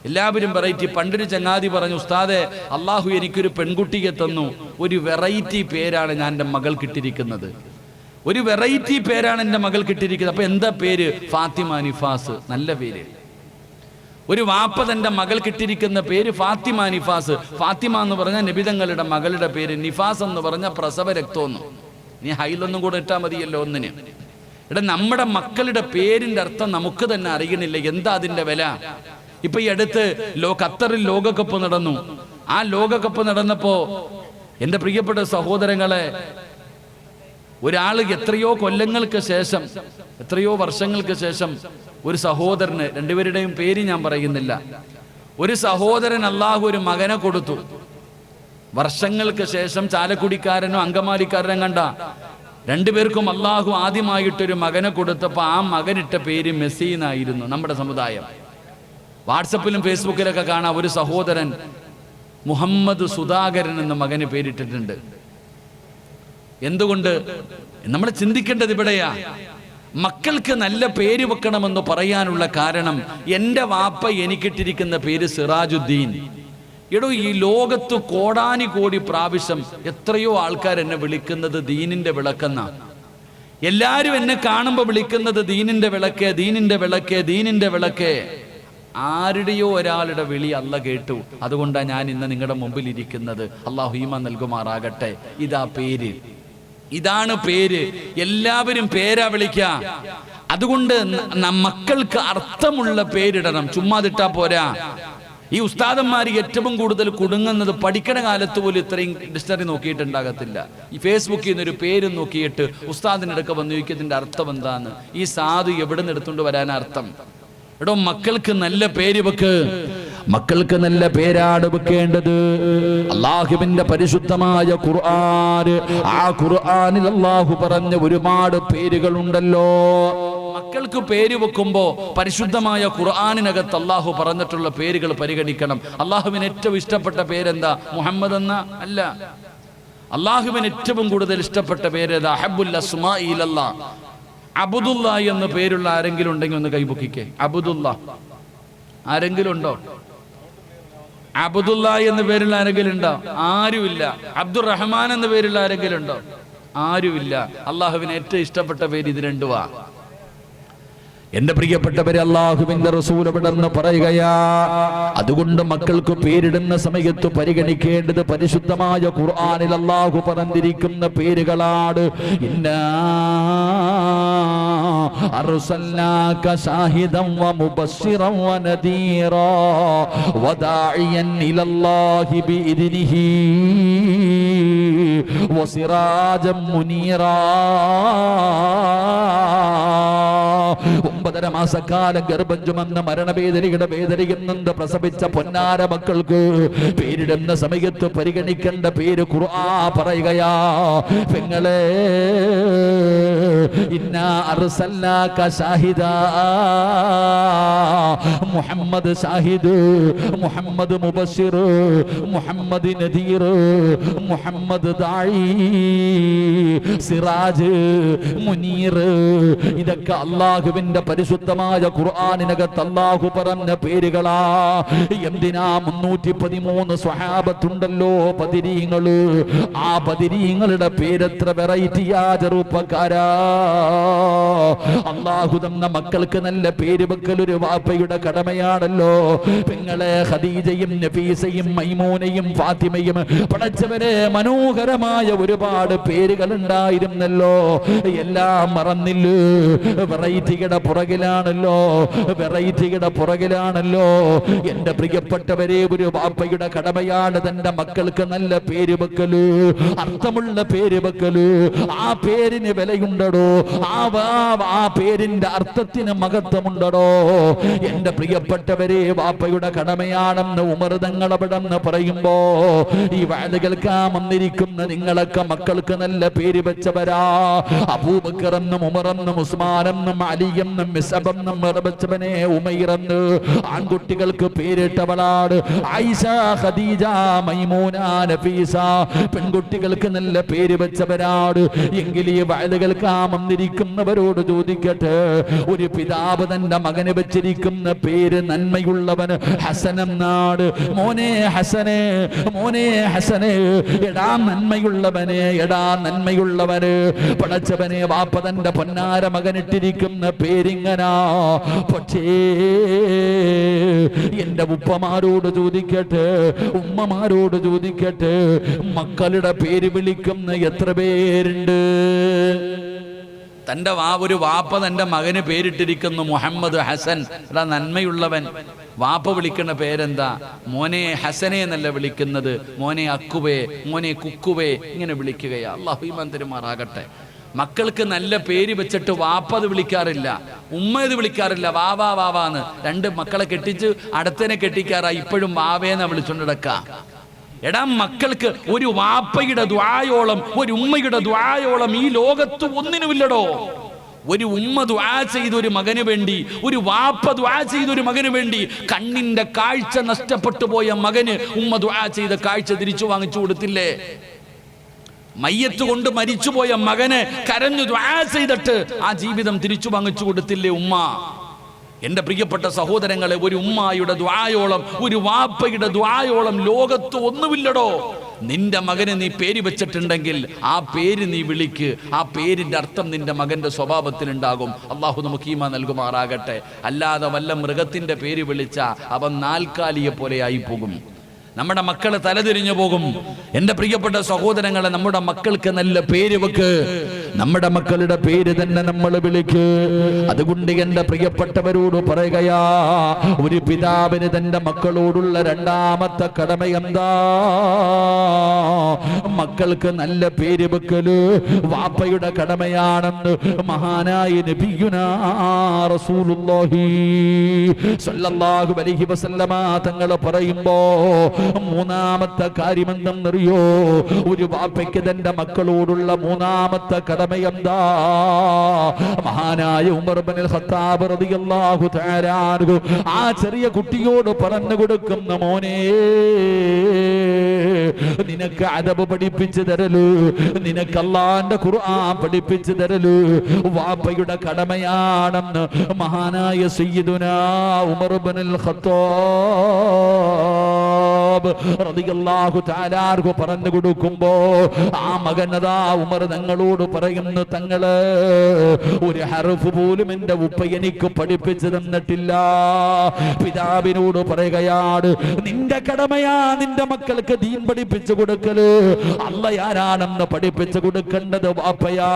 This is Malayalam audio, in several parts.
എല്ലാവരും വെറൈറ്റി. പണ്ടൊരു ചങ്ങാതി പറഞ്ഞു, ഉസ്താദെ അള്ളാഹു എനിക്കൊരു പെൺകുട്ടിയെ തന്നു, ഒരു വെറൈറ്റി പേരാണ് ഞാൻ എൻ്റെ മകൾക്ക് ഇട്ടിരിക്കുന്നത്, ഒരു വെറൈറ്റി പേരാണ് എൻ്റെ മകൾക്ക് ഇട്ടിരിക്കുന്നത്. അപ്പൊ എന്താ പേര്? ഫാത്തിമ നിഫാസ്. നല്ല പേര്. ഒരു വാപ്പ തൻ്റെ മകൾക്ക് ഇട്ടിരിക്കുന്ന പേര് ഫാത്തിമ നിഫാസ്. ഫാത്തിമ എന്ന് പറഞ്ഞാൽ നബിതങ്ങളുടെ മകളുടെ പേര്, നിഫാസ് എന്ന് പറഞ്ഞാൽ പ്രസവ രക്തമൊന്നും. നീ ഹൈലൊന്നും കൂടെ ഇട്ടാൽ മതിയല്ലോ ഒന്നിന്. ഇവിടെ നമ്മുടെ മക്കളുടെ പേരിന്റെ അർത്ഥം നമുക്ക് തന്നെ അറിയണില്ല. എന്താ അതിന്റെ വില? ഇപ്പൊ ഈ അടുത്ത് ഖത്തറിൽ ലോകകപ്പ് നടന്നു. ആ ലോകകപ്പ് നടന്നപ്പോ എൻ്റെ പ്രിയപ്പെട്ട സഹോദരങ്ങളെ, ഒരാള് എത്രയോ കൊല്ലങ്ങൾക്ക് ശേഷം, എത്രയോ വർഷങ്ങൾക്ക് ശേഷം ഒരു സഹോദരന്, രണ്ടുപേരുടെയും പേര് ഞാൻ പറയുന്നില്ല, ഒരു സഹോദരൻ അള്ളാഹു ഒരു മകനെ കൊടുത്തു. വർഷങ്ങൾക്ക് ശേഷം ചാലക്കുടിക്കാരനോ അങ്കമാലിക്കാരനോ കണ്ട രണ്ടുപേർക്കും അള്ളാഹു ആദ്യമായിട്ടൊരു മകനെ കൊടുത്തപ്പോൾ ആ മകനിട്ട പേര് മെസ്സി എന്നായിരുന്നു. നമ്മുടെ സമുദായം വാട്സപ്പിലും ഫേസ്ബുക്കിലൊക്കെ കാണാം, ഒരു സഹോദരൻ മുഹമ്മദ് സുധാകരൻ എന്ന മകന് പേരിട്ടിട്ടുണ്ട്. എന്തുകൊണ്ട്? നമ്മൾ ചിന്തിക്കേണ്ടത് ഇവിടെയാ. മക്കൾക്ക് നല്ല പേര് വെക്കണമെന്ന് പറയാനുള്ള കാരണം, എൻ്റെ വാപ്പ എനിക്കിട്ടിരിക്കുന്ന പേര് സിറാജുദ്ദീൻ. എടോ, ഈ ലോകത്ത് കോടാനി കോടി പ്രാവശ്യം എത്രയോ ആൾക്കാർ എന്നെ വിളിക്കുന്നത് ദീനിന്റെ വിളക്കെന്ന. എല്ലാരും എന്നെ കാണുമ്പോൾ വിളിക്കുന്നത് ദീനിന്റെ വിളക്ക്, ദീനിന്റെ വിളക്ക്, ദീനിന്റെ വിളക്ക്. ആരുടെയോ ഒരാളുടെ വിളി അല്ല കേട്ടു. അതുകൊണ്ടാണ് ഞാൻ ഇന്ന് നിങ്ങളുടെ മുമ്പിൽ ഇരിക്കുന്നത്. അള്ളാഹു ഈമാൻ നൽകുമാറാകട്ടെ. ഇതാ പേര്, ഇതാണ് പേര്. എല്ലാവരും പേരാ വിളിക്ക. അതുകൊണ്ട് മക്കൾക്ക് അർത്ഥമുള്ള പേരിടണം. ചുമ്മാതിട്ടാ പോരാ. ഈ ഉസ്താദന്മാർ ഏറ്റവും കൂടുതൽ കുടുങ്ങുന്നത് പഠിക്കണ കാലത്ത് പോലും ഇത്രയും ഡിക്ഷണറി നോക്കിയിട്ടുണ്ടാകത്തില്ല. ഈ ഫേസ്ബുക്കിൽ നിന്നൊരു പേര് നോക്കിയിട്ട് ഉസ്താദിൻ്റെ അടുക്ക വന്ന് ചോദിക്കുന്നതിൻ്റെ അർത്ഥം എന്താന്ന്. ഈ സാധു എവിടെ നിന്ന് എടുത്തുകൊണ്ട് വരാൻ അർത്ഥം? എടോ, മക്കൾക്ക് നല്ല പേര് വെക്ക്. മക്കൾക്ക് നല്ല പേരാണ് വെക്കേണ്ടത്. അല്ലാഹുവിന്റെ പരിശുദ്ധമായ ഖുർആൻ, ആ ഖുർആനിൽ അല്ലാഹു പറഞ്ഞ ഒരുപാട് പേരുകളുണ്ടല്ലോ. മക്കൾക്ക് പേര് വെക്കുമ്പോ പരിശുദ്ധമായ ഖുർആനിനകത്ത് അല്ലാഹു പറഞ്ഞിട്ടുള്ള പേരുകൾ പരിഗണിക്കണം. അല്ലാഹുവിന് ഏറ്റവും ഇഷ്ടപ്പെട്ട പേരെന്താ? മുഹമ്മദ് എന്ന അല്ല. അല്ലാഹുവിന് ഏറ്റവും കൂടുതൽ ഇഷ്ടപ്പെട്ട പേര് ഏതാ? അഹബ്ബുൽ അസ്മാഇ ഇലല്ലാഹ്. അബ്ദുല്ല എന്ന പേരുള്ള ആരെങ്കിലും ഉണ്ടെങ്കിൽ ഒന്ന് കൈപൊക്കിക്കേ. അബ്ദുല്ല ആരെങ്കിലും ഉണ്ടോ? അബ്ദുല്ല എന്ന പേരുള്ള ആരെങ്കിലും ഉണ്ടോ? ആരുമില്ല. അബ്ദുറഹ്മാൻ എന്ന പേരുള്ള ആരെങ്കിലും ഉണ്ടോ? ആരുമില്ല. അള്ളാഹുവിന് ഏറ്റവും ഇഷ്ടപ്പെട്ട പേര് ഇത് രണ്ടുവാ. എന്റെ പ്രിയപ്പെട്ടവരെ, അല്ലാഹുവിന്റെ റസൂൽ ഇവിടെന്ന് പറയുകയാ. അതുകൊണ്ട് മക്കൾക്ക് പേരിടുന്ന സമയത്ത് പരിഗണിക്കേണ്ടത് പരിശുദ്ധമായ ഖുർആനിൽ അല്ലാഹു പറഞ്ഞിരിക്കുന്ന പേരുകളാണ്. ഇന്നാ അർസൽനാക ശാഹിദൻ വമുബശ്ശിറൻ വനദീറാ വദാഇയൻ ഇലല്ലാഹി ബിഇദ്നിഹി വസിറാജൻ മുനീറാ. 9.5 മാസക്കാലം ഗർഭം ചുമന്ന മരണവേദനയുടെ വേദനയെന്ന് പ്രസവിച്ച പൊന്നാര മക്കൾക്ക് പേരിടുന്ന സമയത്ത് പരിഗണിക്കേണ്ട പേര് ഖുർആൻ പറയുകയാ. പെങ്ങളെ, ഇന്നാ അർസൽനാക ഷാഹിദാ. മുഹമ്മദ് ഷാഹിദ്, മുഹമ്മദ് മുബശ്ശിർ, മുഹമ്മദ് നദീർ, മുഹമ്മദ് ദാഇ, സിറാജ്, മുനീർ. ഇതൊക്കെ അല്ലാഹുവിന്റെ പരിശുദ്ധമായ ഖുർആനിനകത്ത് അല്ലാഹു പറഞ്ഞ പേരുകളാ. എന്തിനാ 313 സ്വഹാബത്തുണ്ടല്ലോ, ബദരീങ്ങള്. ആ ബദരീങ്ങളുടെ പേരെത്ര വെറൈറ്റിയാ ചെറുപ്പക്കാരാ. അല്ലാഹു തന്ന മക്കൾക്ക് നല്ല പേര് വെക്കൽ ഒരു വാപ്പയുടെ കടമയാണല്ലോ. പെങ്ങളെ ഖദീജയും നഫീസയും മൈമൂനയും ഫാത്തിമയും പടച്ചവരെ മനോഹരമായ ഒരുപാട് പേരുകൾ ഉണ്ടായിരുന്നല്ലോ. എല്ലാം മറന്നില്ലേ? വെറൈറ്റിയുടെ പുറകിലാണല്ലോ, വെറൈറ്റിയുടെ പുറകിലാണല്ലോ. എന്റെ പ്രിയപ്പെട്ടവരെ, ഒരു വാപ്പയുടെ കടമയാണ് തന്റെ മക്കൾക്ക് നല്ല പേര് വെക്കല്, അർത്ഥമുള്ള പേര് വെക്കല്. ആ പേരിന് വിലയുണ്ടോ? ആ പേരിന്റെ അർത്ഥത്തിന് മഹത്വമുണ്ടോ? എന്റെ പ്രിയപ്പെട്ടവരെ, വാപ്പയുടെ കടമയാണെന്ന് ഉമർ തങ്ങൾ അവിടെന്ന് പറയുമ്പോ ഈ വഅദ് കേൾക്കാൻ വന്നിരിക്കുന്ന നിങ്ങളൊക്കെ മക്കൾക്ക് നല്ല പേര് വെച്ചവരാ. അബൂബക്കർ എന്നും ഉമർ എന്നും ഉസ്മാൻ എന്നും അലി എന്നും മിസ്അബ് പടച്ചവനെ ഉമൈറന്ന് ആൺകുട്ടികൾക്ക് പേരിട്ടവളാണ്. ആയിഷ, ഖദീജ, മൈമൂന, നഫീസ പെൺകുട്ടികൾക്ക് നല്ല പേര് വെച്ചവരാണ്. എങ്കിൽ ഈ വയല് കേൾക്കാൻ വന്നിരിക്കുന്നവരോട് ചോദിക്കട്ടെ, ഒരു പിതാവ് തന്റെ മകന് വെച്ചിരിക്കുന്ന പേര് നന്മയുള്ളവൻ ഹസൻ എന്നാണ്. മോനെ ഹസനെ, മോനെ ഹസനെ, എടാ നന്മയുള്ളവനെ, എടാ നന്മയുള്ളവന്. പടച്ചവനെ വാപ്പ തന്റെ പൊന്നാര മകനിട്ടിരിക്കുന്ന പേരിങ്ങനാ. പക്ഷേ എന്റെ ഉപ്പമാരോട് ചോദിക്കട്ടെ, ഉമ്മമാരോട് ചോദിക്കട്ടെ, മക്കളുടെ പേര് വിളിക്കുന്ന എത്ര പേരുണ്ട്? തന്റെ ഒരു വാപ്പ തന്റെ മകന് പേരിട്ടിരിക്കുന്നു മുഹമ്മദ് ഹസൻ, എടാ നന്മയുള്ളവൻ. വാപ്പ വിളിക്കുന്ന പേരെന്താ? മോനെ ഹസനെ എന്നല്ല വിളിക്കുന്നത്, മോനെ അക്കുവേ, മോനെ കുക്കുവേ, ഇങ്ങനെ വിളിക്കുകയാ. അല്ലാഹു ഈമാൻ തരുമാറാകട്ടെ. മക്കൾക്ക് നല്ല പേര് വെച്ചിട്ട് വാപ്പ അത് വിളിക്കാറില്ല, ഉമ്മ ഇത് വിളിക്കാറില്ല. വാവാ വാവാന്ന്. രണ്ട് മക്കളെ കെട്ടിച്ച് അടുത്തനെ കെട്ടിക്കാറാ, ഇപ്പോഴും വാവേന്നാ വിളിച്ചോണ്ട് നടക്കാം. എടാ മക്കൾക്ക് ഒരു വാപ്പയുടെ ദ്വായോളം, ഒരു ഉമ്മയുടെ ദ്വായോളം ഈ ലോകത്ത് ഒന്നിനുമില്ലടോ. ഒരു ഉമ്മ ദുആ ചെയ്ത ഒരു മകന് വേണ്ടി, ഒരു വാപ്പ ദുആ ചെയ്ത ഒരു മകന് വേണ്ടി, കണ്ണിന്റെ കാഴ്ച നഷ്ടപ്പെട്ടു പോയ മകന് ഉമ്മ ദുആ ചെയ്ത കാഴ്ച തിരിച്ചു വാങ്ങിച്ചു കൊടുത്തില്ലേ? മയ്യത്ത് കൊണ്ട് മരിച്ചുപോയ മകന് കരഞ്ഞു ദുആ ചെയ്തിട്ട് ആ ജീവിതം തിരിച്ചു വാങ്ങിച്ചു കൊടുത്തില്ലേ ഉമ്മ? എന്റെ പ്രിയപ്പെട്ട സഹോദരങ്ങളെ, ഒരു ഉമ്മായുടെ ദ്വായോളം, ഒരു വാപ്പയുടെ ദ്വായോളം ലോകത്ത് ഒന്നുമില്ലടോ. നിന്റെ മകന് നീ പേര് വെച്ചിട്ടുണ്ടെങ്കിൽ ആ പേര് നീ വിളിക്ക്. ആ പേരിന്റെ അർത്ഥം നിന്റെ മകന്റെ സ്വഭാവത്തിലുണ്ടാകും. അള്ളാഹു നമുക്ക് ഈമാൻ നൽകുമാറാകട്ടെ. അല്ലാതെ വല്ല മൃഗത്തിന്റെ പേര് വിളിച്ച അവൻ നാൽക്കാലിയെ പോലെ ആയി പോകും. നമ്മുടെ മക്കള് തലതിരിഞ്ഞു പോകും. എന്റെ പ്രിയപ്പെട്ട സഹോദരങ്ങളെ, നമ്മുടെ മക്കൾക്ക് നല്ല പേര് വെക്ക്. നമ്മുടെ മക്കളുടെ പേര് തന്നെ നമ്മൾ വിളിക്ക്. അതുകൊണ്ട് എന്റെ പ്രിയപ്പെട്ടവരോട് പറയുകയാ, ഒരു പിതാവിന് തന്റെ മക്കളോടുള്ള രണ്ടാമത്തെ കടമ എന്താ? മക്കൾക്ക് നല്ല പേര് വെക്കല് വാപ്പയുടെ കടമയാണെന്ന് മഹാനായ നബിയുനാ റസൂലുള്ളാഹി സ്വല്ലല്ലാഹു അലൈഹി വസല്ലമ തങ്ങൾ പറയുമ്പോ മൂന്നാമത്തെ കാര്യം എന്തെന്നറിയോ? ഒരു വാപ്പയ്ക്ക് തന്റെ മക്കളോടുള്ള മൂന്നാമത്തെ കടമ എന്താ? മഹാനായ ഉമർ ഇബ്നുൽ ഖത്താബ് റളിയല്ലാഹു തആല അൻഹു ആ ചെറിയ കുട്ടിയോട് പറഞ്ഞു കൊടുക്കുന്ന, മോനെ നിനക്ക് അദബ് പഠിപ്പിച്ചു തരലു, നിനക്ക് അല്ലാഹുവിന്റെ ഖുർആൻ പഠിപ്പിച്ചു തരലു വാപ്പയുടെ കടമയാണെന്ന് മഹാനായ സയ്യിദുനാ ഉമർ ഇബ്നുൽ ഖത്താബ് റളിയല്ലാഹു തആല അൻഹു പറഞ്ഞു കൊടുക്കുമ്പോ ആ മകനതാ ഉമർ തങ്ങളോട് പറയുന്നു, തങ്ങള് ഒരു ഹർഫ് പോലും എന്റെ ഉപ്പ എനിക്ക് പഠിപ്പിച്ചു തന്നിട്ടില്ല. പിതാവിനോട് പറയുകയാണ്, നിന്റെ കടമയാ നിന്റെ മക്കൾക്ക് ദീൻ പഠിപ്പിച്ചു കൊടുക്കല്. അല്ലാഹ് ആരാണെന്ന് പഠിപ്പിച്ചു കൊടുക്കേണ്ടത് വാപ്പയാ.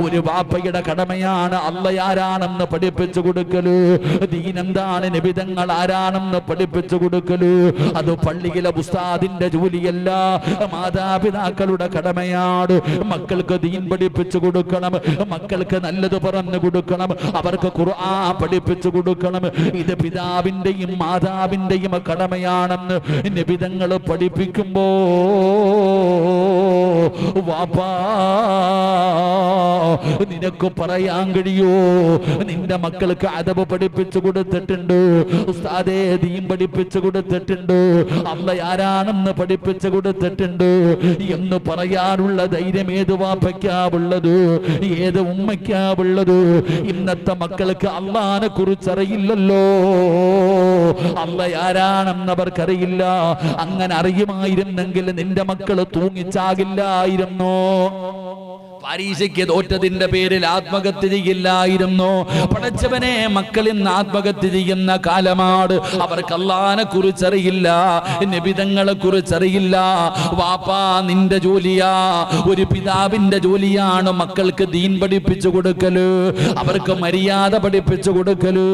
ഒരു വാപ്പയുടെ കടമയാണ് അല്ലാഹ് ആരാണെന്ന് പഠിപ്പിച്ചു കൊടുക്കല്. ദീൻ എന്താണ്, നബിതങ്ങൾ ആരാണെന്ന് പഠിപ്പിച്ചു കൊടുക്കല്. അത് പള്ളിയിലെ ഉസ്താദിന്റെ ജോലിയല്ല, മാതാപിതാക്കളുടെ കടമയാണ്. മക്കൾക്ക് ദീൻ പഠിപ്പിച്ചു കൊടുക്കണം, മക്കൾക്ക് നല്ലത് പറഞ്ഞു കൊടുക്കണം, അവർക്ക് ഖുർആൻ പഠിപ്പിച്ചു കൊടുക്കണം. ഇത് പിതാവിന്റെയും മാതാവിന്റെയും കടമയാണെന്ന് നബിതങ്ങൾ പഠിപ്പിക്കുമ്പോ വാപ്പാ നിനക്ക് പറയാൻ കഴിയോ? നിന്റെ മക്കൾക്ക് അദബ് പഠിപ്പിച്ചു കൊടുത്തിട്ടുണ്ട്, ഉസ്താദേ ദീൻ പഠിപ്പിച്ചു കൊടുത്തിട്ടുണ്ട്, അല്ലാഹ് ആരാണെന്ന് പഠിപ്പിച്ചു കൊടുത്തിട്ടുണ്ട് എന്ന് പറയാനുള്ള ധൈര്യം ഏത് വാപ്പയ്ക്കാവുള്ളത്? ഏത് ഉമ്മയ്ക്കാവുള്ളത്? ഇന്നത്തെ മക്കൾക്ക് അല്ലാഹനെ കുറിച്ച് അറിയില്ലല്ലോ, അല്ലാഹ് ആരാണെന്ന് അവർക്കറിയില്ല. അങ്ങനെ അറിയുമായിരുന്നെങ്കിൽ നിന്റെ മക്കള് തൂങ്ങിച്ചാകില്ലായിരുന്നോ? പരീക്ഷയ്ക്ക് തോറ്റതിന്റെ പേരിൽ ആത്മഹത്യ ചെയ്യില്ലായിരുന്നു. പടച്ചവനെ, മക്കൾ ഇന്ന് ആത്മഹത്യ ചെയ്യുന്ന കാലമാണ്. അവർക്ക് അല്ലാഹനെ കുറിച്ചറിയില്ല, നബിതങ്ങളെ കുറിച്ചറിയില്ല. വാപ്പാ നിന്റെ ജോലിയാ, ഒരു പിതാവിന്റെ ജോലിയാണ് മക്കൾക്ക് ദീൻ പഠിപ്പിച്ചു കൊടുക്കല്, അവർക്ക് മര്യാദ പഠിപ്പിച്ചു കൊടുക്കല്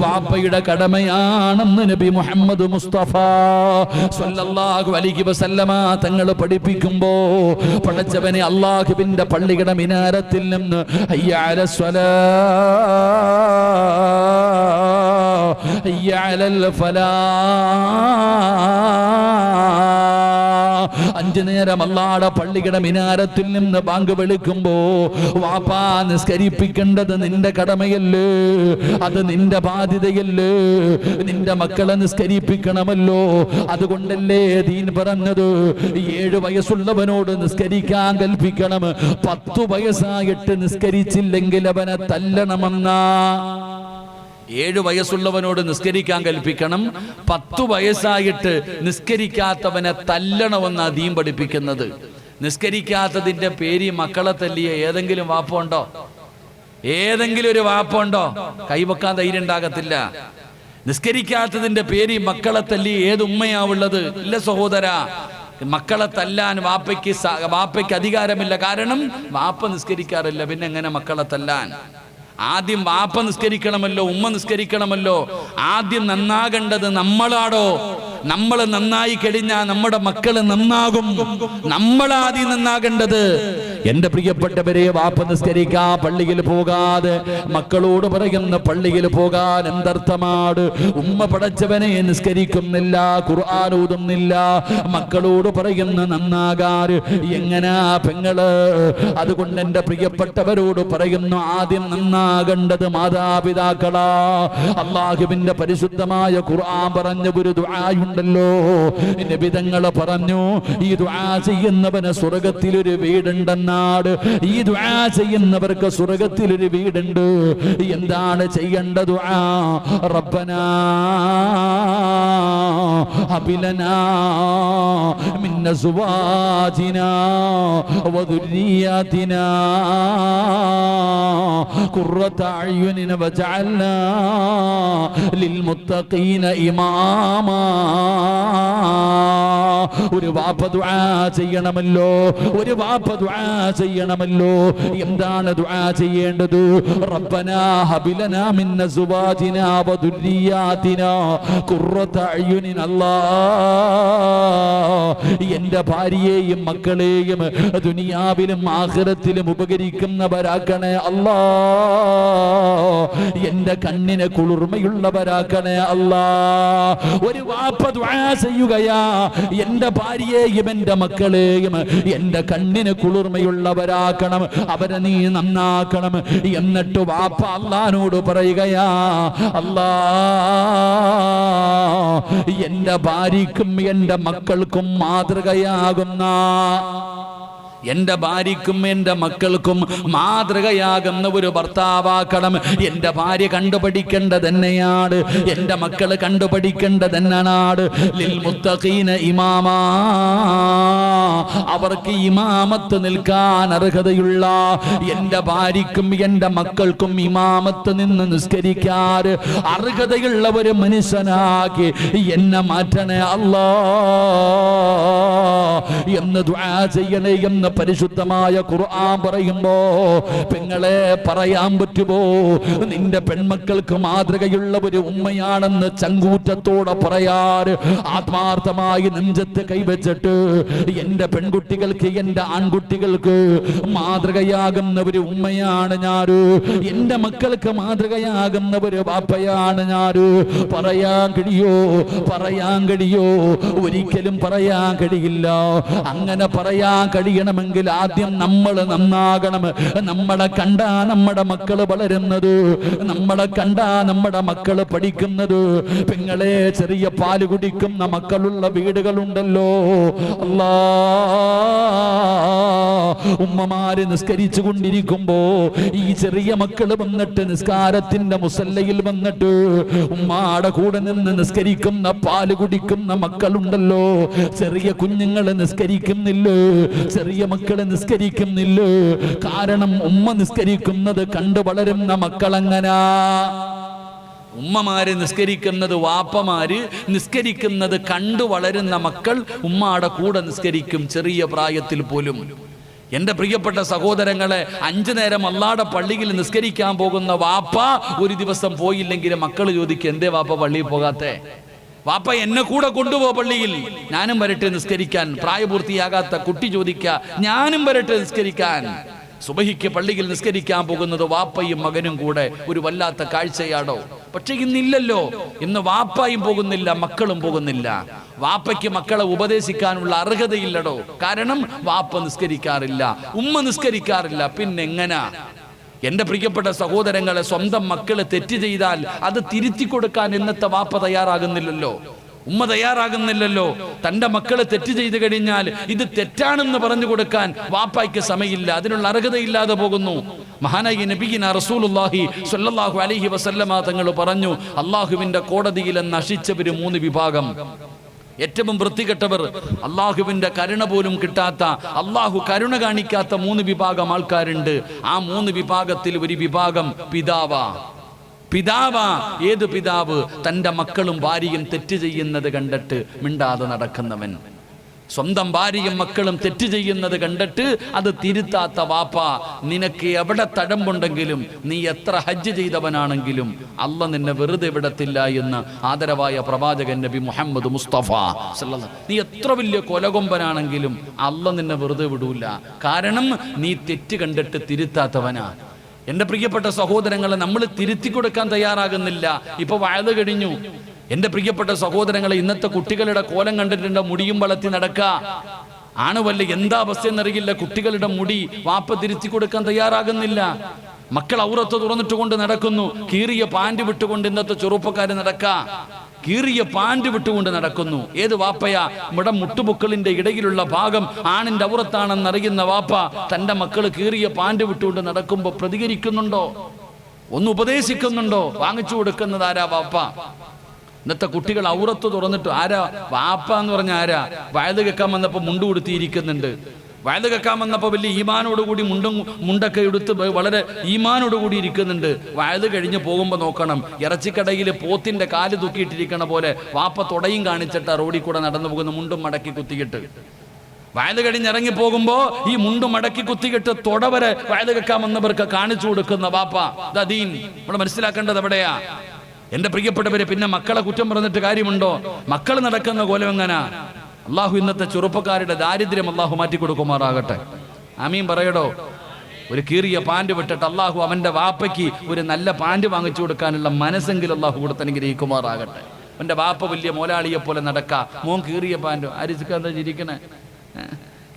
വാപ്പയുടെ കടമയാണെന്ന് നബി മുഹമ്മദ് മുസ്തഫ സ്വല്ലല്ലാഹു അലൈഹി വസല്ലമ തങ്ങൾ പഠിപ്പിക്കുമ്പോ പടച്ചവനെ, അല്ലാഹുവിന്റെ പള്ളിയുടെ മിനാരത്തിൽ നിന്ന് ഹയ്യ അലൽ സ്വലാഹ്, ഹയ്യ അലൽ ഫലാഹ് 5 നേരം അല്ലാഹുവിന്റെ പള്ളിയുടെ മിനാരത്തിൽ നിന്ന് ബാങ്ക് വിളിക്കുമ്പോ വാപ്പാ നിസ്കരിപ്പിക്കേണ്ടത് നിന്റെ കടമയല്ലേ, അത് നിന്റെ ബാധ്യതയല്ലേ, നിന്റെ മക്കളെ നിസ്കരിപ്പിക്കണമല്ലോ. അതുകൊണ്ടല്ലേ ദീൻ പറഞ്ഞത് 7 വയസ്സുള്ളവനോട് നിസ്കരിക്കാൻ കൽപ്പിക്കണം, 10 വയസ്സായിട്ട് നിസ്കരിച്ചില്ലെങ്കിൽ അവനെ തല്ലണമെന്നാ. 7 വയസ്സുള്ളവനോട് നിസ്കരിക്കാൻ കൽപ്പിക്കണം, 10 വയസ്സായിട്ട് നിസ്കരിക്കാത്തവനെ തല്ലണമെന്നാ ദീൻ പഠിപ്പിക്കുന്നത്. നിസ്കരിക്കാത്തതിന്റെ പേര് മക്കളെ തല്ലിയ ഏതെങ്കിലും വാപ്പുണ്ടോ? ഏതെങ്കിലും ഒരു വാപ്പുണ്ടോ? കൈവക്കാൻ ധൈര്യം ഉണ്ടാകത്തില്ല. നിസ്കരിക്കാത്തതിന്റെ പേര് മക്കളെ തല്ലി ഏത് ഉമ്മയാവുള്ളത്? ഇല്ല സഹോദര, മക്കളെ തല്ലാൻ വാപ്പയ്ക്ക് അധികാരമില്ല. കാരണം വാപ്പ നിസ്കരിക്കാറില്ല, പിന്നെ എങ്ങനെ മക്കളെ തല്ലാൻ? ആദ്യം വാപ്പ നിസ്കരിക്കണമല്ലോ, ഉമ്മ നിസ്കരിക്കണമല്ലോ. ആദ്യം നന്നാകേണ്ടത് നമ്മളാടോ. നമ്മൾ നന്നായി കഴിഞ്ഞാൽ നമ്മുടെ മക്കള് നന്നാകും. നമ്മളാദ്യം നന്നാകേണ്ടത്. എന്റെ പ്രിയപ്പെട്ടവരെ, വാപ്പ നിസ്കരിക്കാൻ പള്ളിയിൽ പോകാതെ മക്കളോട് പറയുന്ന പള്ളിയിൽ പോകാൻ എന്തർത്ഥമാണ്? ഉമ്മ പടച്ചവനെ നിസ്കരിക്കുന്നില്ല, ഖുർആൻ ഓതുന്നില്ല, മക്കളോട് പറയുന്ന നന്നാകാൻ എങ്ങനാ പെങ്ങള്? അതുകൊണ്ട് എന്റെ പ്രിയപ്പെട്ടവരോട് പറയുന്നു, ആദ്യം നന്നാകേണ്ടത് മാതാപിതാക്കളാ. അല്ലാഹുവിന്റെ പരിശുദ്ധമായ ഖുർആൻ പറഞ്ഞ ഒരു ദുആയുണ്ടല്ലോ, നബി തങ്ങൾ പറഞ്ഞു, ഈ ദുആ ചെയ്യുന്നവന് സ്വർഗ്ഗത്തിലൊരു വീടുണ്ടെന്നാണ്. ഈ ദുആ ചെയ്യുന്നവർക്ക് സ്വർഗ്ഗത്തിലൊരു വീടുണ്ട്. എന്താണ് ചെയ്യേണ്ട ദുആ? റബ്ബനാ ഹബിലനാ മിൻ അസ്വാജിനാ വദുരിയാതിനാ ഖുർറത അയ്യുനിന വജഅൽനാ ലിൽമുത്തഖീന ഇമാമാ. ഒരു വാപ്പ ദുആ ചെയ്യണമല്ലോ, ഒരു വാപ്പ ദുആ ചെയ്യണമല്ലോ. എന്താണ് ദുആ ചെയ്യേണ്ടത്? റബ്ബനാ ഹബിലനാ മിൻ അസ്വാജിനാ വദുരിയാതിനാ ഖുർറത അയ്യുനിൻ. അല്ലാഹ്, എന്റെ ഭാര്യയെയും മക്കളെയും ദുനിയാവിലും ആഖിറത്തിലും ഉപകരിക്കുന്നവരാക്കണേ അല്ലാഹ്. എന്റെ കണ്ണിന് കുളിർമയുള്ളവരാക്കണേ അല്ലാഹ്. ഒരു വാപ്പ ദുആ ചെയ്യുകയാ, എന്റെ ഭാര്യയെയും എന്റെ മക്കളെയും എന്റെ കണ്ണിന് കുളിർമയുള്ളവരാക്കണം, അവരെ നീ നന്നാക്കണം. എന്നിട്ട് വാപ്പ അല്ലാഹുവോട് പറയുകയാ, അല്ലാഹ്, എന്റെ ഭാര്യക്കും എന്റെ മക്കൾക്കും മാതൃകയാകുന്ന, എന്റെ ഭാര്യക്കും എന്റെ മക്കൾക്കും മാതൃകയാകുന്ന ഒരു ഭർത്താവാക്കണം. എന്റെ ഭാര്യ കണ്ടുപഠിക്കേണ്ടത് തന്നെയാണ്, എന്റെ മക്കള് കണ്ടുപഠിക്കേണ്ടത് തന്നെയാണ്. ലിൽ മുത്തഖീന ഇമാമാ, അവർക്ക് ഇമാമത്ത് നിൽക്കാൻ അർഹതയുള്ള, എന്റെ ഭാര്യക്കും എന്റെ മക്കൾക്കും ഇമാമത്ത് നിന്ന് നിസ്കരിക്കാൻ അർഹതയുള്ള ഒരു മനുഷ്യനാക്കി എന്നെ മാറ്റണേ അല്ലാഹ് എന്ന് ദുആ ചെയ്യണേ എന്ന് പരിശുദ്ധമായ ഖുർആൻ പറയുമ്പോ പെങ്ങളെ പറയാൻ പറ്റുമോ? നിന്റെ പെൺമക്കൾക്ക് മാതൃകയുള്ള ഒരു ഉമ്മയാണെന്ന് ചങ്കൂറ്റത്തോടെ പറയാൻ ആത്മാർത്ഥമായി നെഞ്ചത്ത് കൈവച്ചിട്ട്, എന്റെ പെൺകുട്ടികൾക്ക് എന്റെ ആൺകുട്ടികൾക്ക് മാതൃകയാകുന്ന ഒരു ഉമ്മയാണ് ഞാന്, എന്റെ മക്കൾക്ക് മാതൃകയാകുന്ന ഒരു വാപ്പയാണ് ഞാന്, പറയാൻ കഴിയോ? പറയാൻ കഴിയോ? ഒരിക്കലും പറയാൻ കഴിയില്ല. അങ്ങനെ പറയാൻ കഴിയണമെങ്കിൽ ആദ്യം നമ്മൾ നന്നാകണം. നമ്മളെ കണ്ടാ നമ്മുടെ മക്കള് വളരുന്നത്, നമ്മളെ കണ്ടാ നമ്മുടെ മക്കള് പഠിക്കുന്നത്. പെങ്ങളെ, ചെറിയ പാല് കുടിക്കുന്ന മക്കളുള്ള വീടുകളുണ്ടല്ലോ. അല്ലാ, ഉമ്മമാര് നിസ്കരിച്ചു കൊണ്ടിരിക്കുമ്പോ ഈ ചെറിയ മക്കള് വന്നിട്ട് നിസ്കാരത്തിന്റെ മുസല്ലയിൽ വന്നിട്ട് ഉമ്മാടെ കൂടെ നിന്ന് നിസ്കരിക്കുന്ന പാല് കുടിക്കുന്ന മക്കളുണ്ടല്ലോ. ചെറിയ കുഞ്ഞുങ്ങള് നിസ്കരിക്കുന്നില്ല, ചെറിയ മക്കള് നിസ്കരിക്കുന്നില്ല. കാരണം ഉമ്മ നിസ്കരിക്കുന്നത് കണ്ടു വളരുന്ന മക്കളെങ്ങനാ? ഉമ്മമാര് നിസ്കരിക്കുന്നത്, വാപ്പമാര് നിസ്കരിക്കുന്നത് കണ്ടു വളരുന്ന മക്കൾ ഉമ്മാടെ കൂടെ നിസ്കരിക്കും, ചെറിയ പ്രായത്തിൽ പോലും. എന്റെ പ്രിയപ്പെട്ട സഹോദരങ്ങളെ, 5 നേരം അല്ലാഹുവിന്റെ പള്ളിയിൽ നിസ്കരിക്കാൻ പോകുന്ന വാപ്പ ഒരു ദിവസം പോയില്ലെങ്കിൽ മക്കൾ ചോദിക്കും, എന്തേ വാപ്പ പള്ളിയിൽ പോകാത്തെ? വാപ്പ എന്നെ കൂടെ കൊണ്ടുപോ പള്ളിയിൽ, ഞാനും വരട്ടെ നിസ്കരിക്കാൻ. പ്രായപൂർത്തിയാകാത്ത കുട്ടി ചോദിക്ക, ഞാനും വരട്ടെ നിസ്കരിക്കാൻ. സുബഹിക്ക് പള്ളിയിൽ നിസ്കരിക്കാൻ പോകുന്നത് വാപ്പയും മകനും കൂടെ. ഒരു വല്ലാത്ത കാഴ്ചയാണോ? പക്ഷെ ഇന്നില്ലല്ലോ. ഇന്ന് വാപ്പായും പോകുന്നില്ല, മക്കളും പോകുന്നില്ല. വാപ്പയ്ക്ക് മക്കളെ ഉപദേശിക്കാനുള്ള അർഹതയില്ലടോ. കാരണം വാപ്പ നിസ്കരിക്കാറില്ല, ഉമ്മ നിസ്കരിക്കാറില്ല. പിന്നെങ്ങനാ? എന്റെ പ്രിയപ്പെട്ട സഹോദരങ്ങളെ, സ്വന്തം മക്കള് തെറ്റ് ചെയ്താൽ അത് തിരുത്തി കൊടുക്കാൻ ഇന്നത്തെ വാപ്പ തയ്യാറാകുന്നില്ലല്ലോ, ഉമ്മ തയ്യാറാകുന്നില്ലല്ലോ. തന്റെ മക്കളെ തെറ്റ് ചെയ്തു കഴിഞ്ഞാൽ ഇത് തെറ്റാണെന്ന് പറഞ്ഞു കൊടുക്കാൻ വാപ്പായ്ക്ക് സമയമില്ല, അതിനുള്ള അർഹതയില്ലാതെ പോകുന്നു. മഹാനായ നബിയിന റസൂലുള്ളാഹി സ്വല്ലല്ലാഹു അലൈഹി വസല്ലമ തങ്ങൾ പറഞ്ഞു, അള്ളാഹുവിന്റെ കോടതിയിൽ നശിച്ചവര് 3 വിഭാഗം. ഏറ്റവും വൃത്തികെട്ടവർ, അള്ളാഹുവിന്റെ കരുണ പോലും കിട്ടാത്ത, അള്ളാഹു കരുണ കാണിക്കാത്ത 3 വിഭാഗം ആൾക്കാരുണ്ട്. ആ 3 വിഭാഗത്തിൽ ഒരു വിഭാഗം പിതാവാ. ഏത് പിതാവ്? തൻ്റെ മക്കളും ഭാര്യയും തെറ്റ് ചെയ്യുന്നത് കണ്ടിട്ട് മിണ്ടാതെ നടക്കുന്നവൻ. സ്വന്തം ഭാര്യയും മക്കളും തെറ്റ് ചെയ്യുന്നത് കണ്ടിട്ട് അത് തിരുത്താത്ത വാപ്പ. നിനക്ക് എവിടെ തഴമ്പുണ്ടെങ്കിലും, നീ എത്ര ഹജ്ജ് ചെയ്തവനാണെങ്കിലും അള്ളാഹ് നിന്നെ വെറുതെ വിടത്തില്ല എന്ന് ആദരവായ പ്രവാചകൻ നബി മുഹമ്മദ് മുസ്തഫ സല്ലല്ലാഹു. നീ എത്ര വലിയ കൊലകൊമ്പനാണെങ്കിലും അള്ളാഹ് നിന്നെ വെറുതെ വിടൂല. കാരണം നീ തെറ്റ് കണ്ടിട്ട് തിരുത്താത്തവനാ. എൻ്റെ പ്രിയപ്പെട്ട സഹോദരങ്ങളെ, നമ്മൾ തിരുത്തി കൊടുക്കാൻ തയ്യാറാകുന്നില്ല. ഇപ്പൊ വയത് കഴിഞ്ഞു. എൻ്റെ പ്രിയപ്പെട്ട സഹോദരങ്ങളെ, ഇന്നത്തെ കുട്ടികളുടെ കോലം കണ്ടിട്ടുണ്ട്, മുടിയും വളർത്തി നടക്ക. ആണ് വല്ല എന്താ അവസ്ഥ എന്നറിയില്ല. കുട്ടികളുടെ മുടി വാപ്പ തിരുത്തി കൊടുക്കാൻ തയ്യാറാകുന്നില്ല. മക്കൾ ഔറത്ത് തുറന്നിട്ട് കൊണ്ട് നടക്കുന്നു. കീറിയ പാൻറ് വിട്ടുകൊണ്ട് ഇന്നത്തെ ചെറുപ്പക്കാര് നടക്ക. കീറിയ പാൻറ് വിട്ടുകൊണ്ട് നടക്കുന്നു. ഏത് വാപ്പയാ? ഇവിടെ മുട്ടുപൊക്കളിന്റെ ഇടയിലുള്ള ഭാഗം ആണിന്റെ ഔറത്താണെന്നറിയുന്ന വാപ്പ തന്റെ മക്കള് കീറിയ പാൻറ് വിട്ടുകൊണ്ട് നടക്കുമ്പോ പ്രതികരിക്കുന്നുണ്ടോ? ഒന്ന് ഉപദേശിക്കുന്നുണ്ടോ? വാങ്ങിച്ചു കൊടുക്കുന്നത് ആരാ? വാപ്പ. ഇന്നത്തെ കുട്ടികൾ ഔറത്ത് തുറന്നിട്ട് ആരാ? വാപ്പ എന്ന് പറഞ്ഞ ആരാ? വയത് കേൾക്കാൻ വന്നപ്പോ മുണ്ട് കൊടുത്തിരിക്കുന്നുണ്ട്. വയത് കേൾക്കാൻ വന്നപ്പോൾ വലിയ ഈമാനോടുകൂടി മുണ്ടൊക്കെ എടുത്ത് വളരെ ഈമാനോടുകൂടി ഇരിക്കുന്നുണ്ട്. വയത് കഴിഞ്ഞ് പോകുമ്പോൾ നോക്കണം, ഇറച്ചിക്കടയിൽ പോത്തിന്റെ കാല് തൂക്കിയിട്ടിരിക്കണ പോലെ വാപ്പ തുടയും കാണിച്ചിട്ട് റോഡിൽ കൂടെ നടന്നു പോകുന്ന, മുണ്ടും മടക്കി കുത്തിക്കിട്ട്. വയത് കഴിഞ്ഞ് ഇറങ്ങി പോകുമ്പോ ഈ മുണ്ടും മടക്കി കുത്തിക്കിട്ട് തൊടവരെ വയത് കേൾക്കാൻ വന്നവർക്ക് കാണിച്ചു കൊടുക്കുന്ന വാപ്പ. ദീൻ നമ്മൾ മനസ്സിലാക്കേണ്ടത് എവിടെയാ? എന്റെ പ്രിയപ്പെട്ടവരെ, പിന്നെ മക്കളെ കുറ്റം പറഞ്ഞിട്ട് കാര്യമുണ്ടോ? മക്കൾ നടക്കുന്ന കോലം എങ്ങനാ? അള്ളാഹു ഇന്നത്തെ ചെറുപ്പക്കാരുടെ ദാരിദ്ര്യം അള്ളാഹു മാറ്റിക്കൊടുക്കുമാറാകട്ടെ. ആമീൻ പറയടോ. ഒരു കീറിയ പാൻറ് വിട്ടിട്ട് അള്ളാഹു അവന്റെ വാപ്പയ്ക്ക് ഒരു നല്ല പാൻറ് വാങ്ങിച്ചു കൊടുക്കാനുള്ള മനസ്സെങ്കിലും അള്ളാഹു കൊടുത്തനുഗ്രഹിക്കുമാറാകട്ടെ. അവന്റെ വാപ്പ വലിയ മോലാളിയെ പോലെ നടക്ക, മോൻ കീറിയ പാൻറ് ആരിക്കാന്താ ചിരിക്കണേ?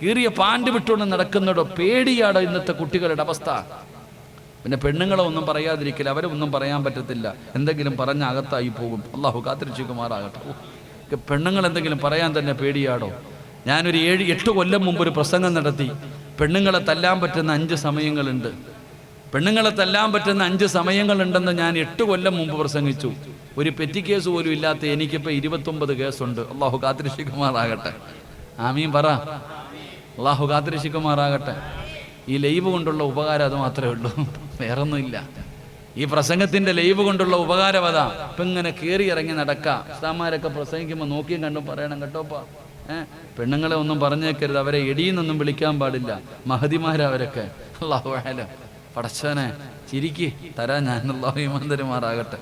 കീറിയ പാൻറ് വിട്ടുകൊണ്ട് നടക്കുന്നതോ? പേടിയാടോ ഇന്നത്തെ കുട്ടികളുടെ അവസ്ഥ. പിന്നെ പെണ്ണുങ്ങളെ ഒന്നും പറയാതിരിക്കില്ല, അവരെ ഒന്നും പറയാൻ പറ്റത്തില്ല. എന്തെങ്കിലും പറഞ്ഞ അകത്തായി പോകും. അള്ളാഹു കാത്തിരക്ഷിക്കുമാറാകട്ടെ. പെണ്ണുങ്ങൾ എന്തെങ്കിലും പറയാൻ തന്നെ പേടിയാടോ. ഞാനൊരു 7-8 കൊല്ലം മുമ്പ് ഒരു പ്രസംഗം നടത്തി. പെണ്ണുങ്ങളെ തല്ലാൻ പറ്റുന്ന 5 സമയങ്ങളുണ്ട്. പെണ്ണുങ്ങളെ തല്ലാൻ പറ്റുന്ന 5 സമയങ്ങളുണ്ടെന്ന് ഞാൻ 8 കൊല്ലം മുമ്പ് പ്രസംഗിച്ചു. ഒരു പെറ്റി കേസ് പോലും ഇല്ലാത്ത എനിക്കിപ്പോൾ 29 കേസുണ്ട്. അള്ളാഹു കാത്തിരക്ഷിക്കുമാറാകട്ടെ. ആമീൻ പറ. അള്ളാഹു കാത്തിരക്ഷിക്കുമാറാകട്ടെ. ഈ ലൈവ് കൊണ്ടുള്ള ഉപകാരം അത് മാത്രമേ ഉള്ളൂ, വേറൊന്നുമില്ല. ഈ പ്രസംഗത്തിന്റെ ലൈവ് കൊണ്ടുള്ള ഉപകാരം അതാ. ഇപ്പം ഇങ്ങനെ കയറി ഇറങ്ങി നടക്കാം. ഉസ്താമാരൊക്കെ പ്രസംഗിക്കുമ്പോൾ നോക്കിയും കണ്ടും പറയണം കേട്ടോപ്പാ. പെണ്ണുങ്ങളെ ഒന്നും പറഞ്ഞേക്കരുത്, അവരെ എടിയെന്നൊന്നും വിളിക്കാൻ പാടില്ല. മഹതിമാരവരൊക്കെ. അല്ലാഹു അഅലം. പടച്ചോനെ ചിരിക്ക് തരാ ഞാൻ. അല്ലാഹു ഈമാൻ തരുമാറാകട്ടെ.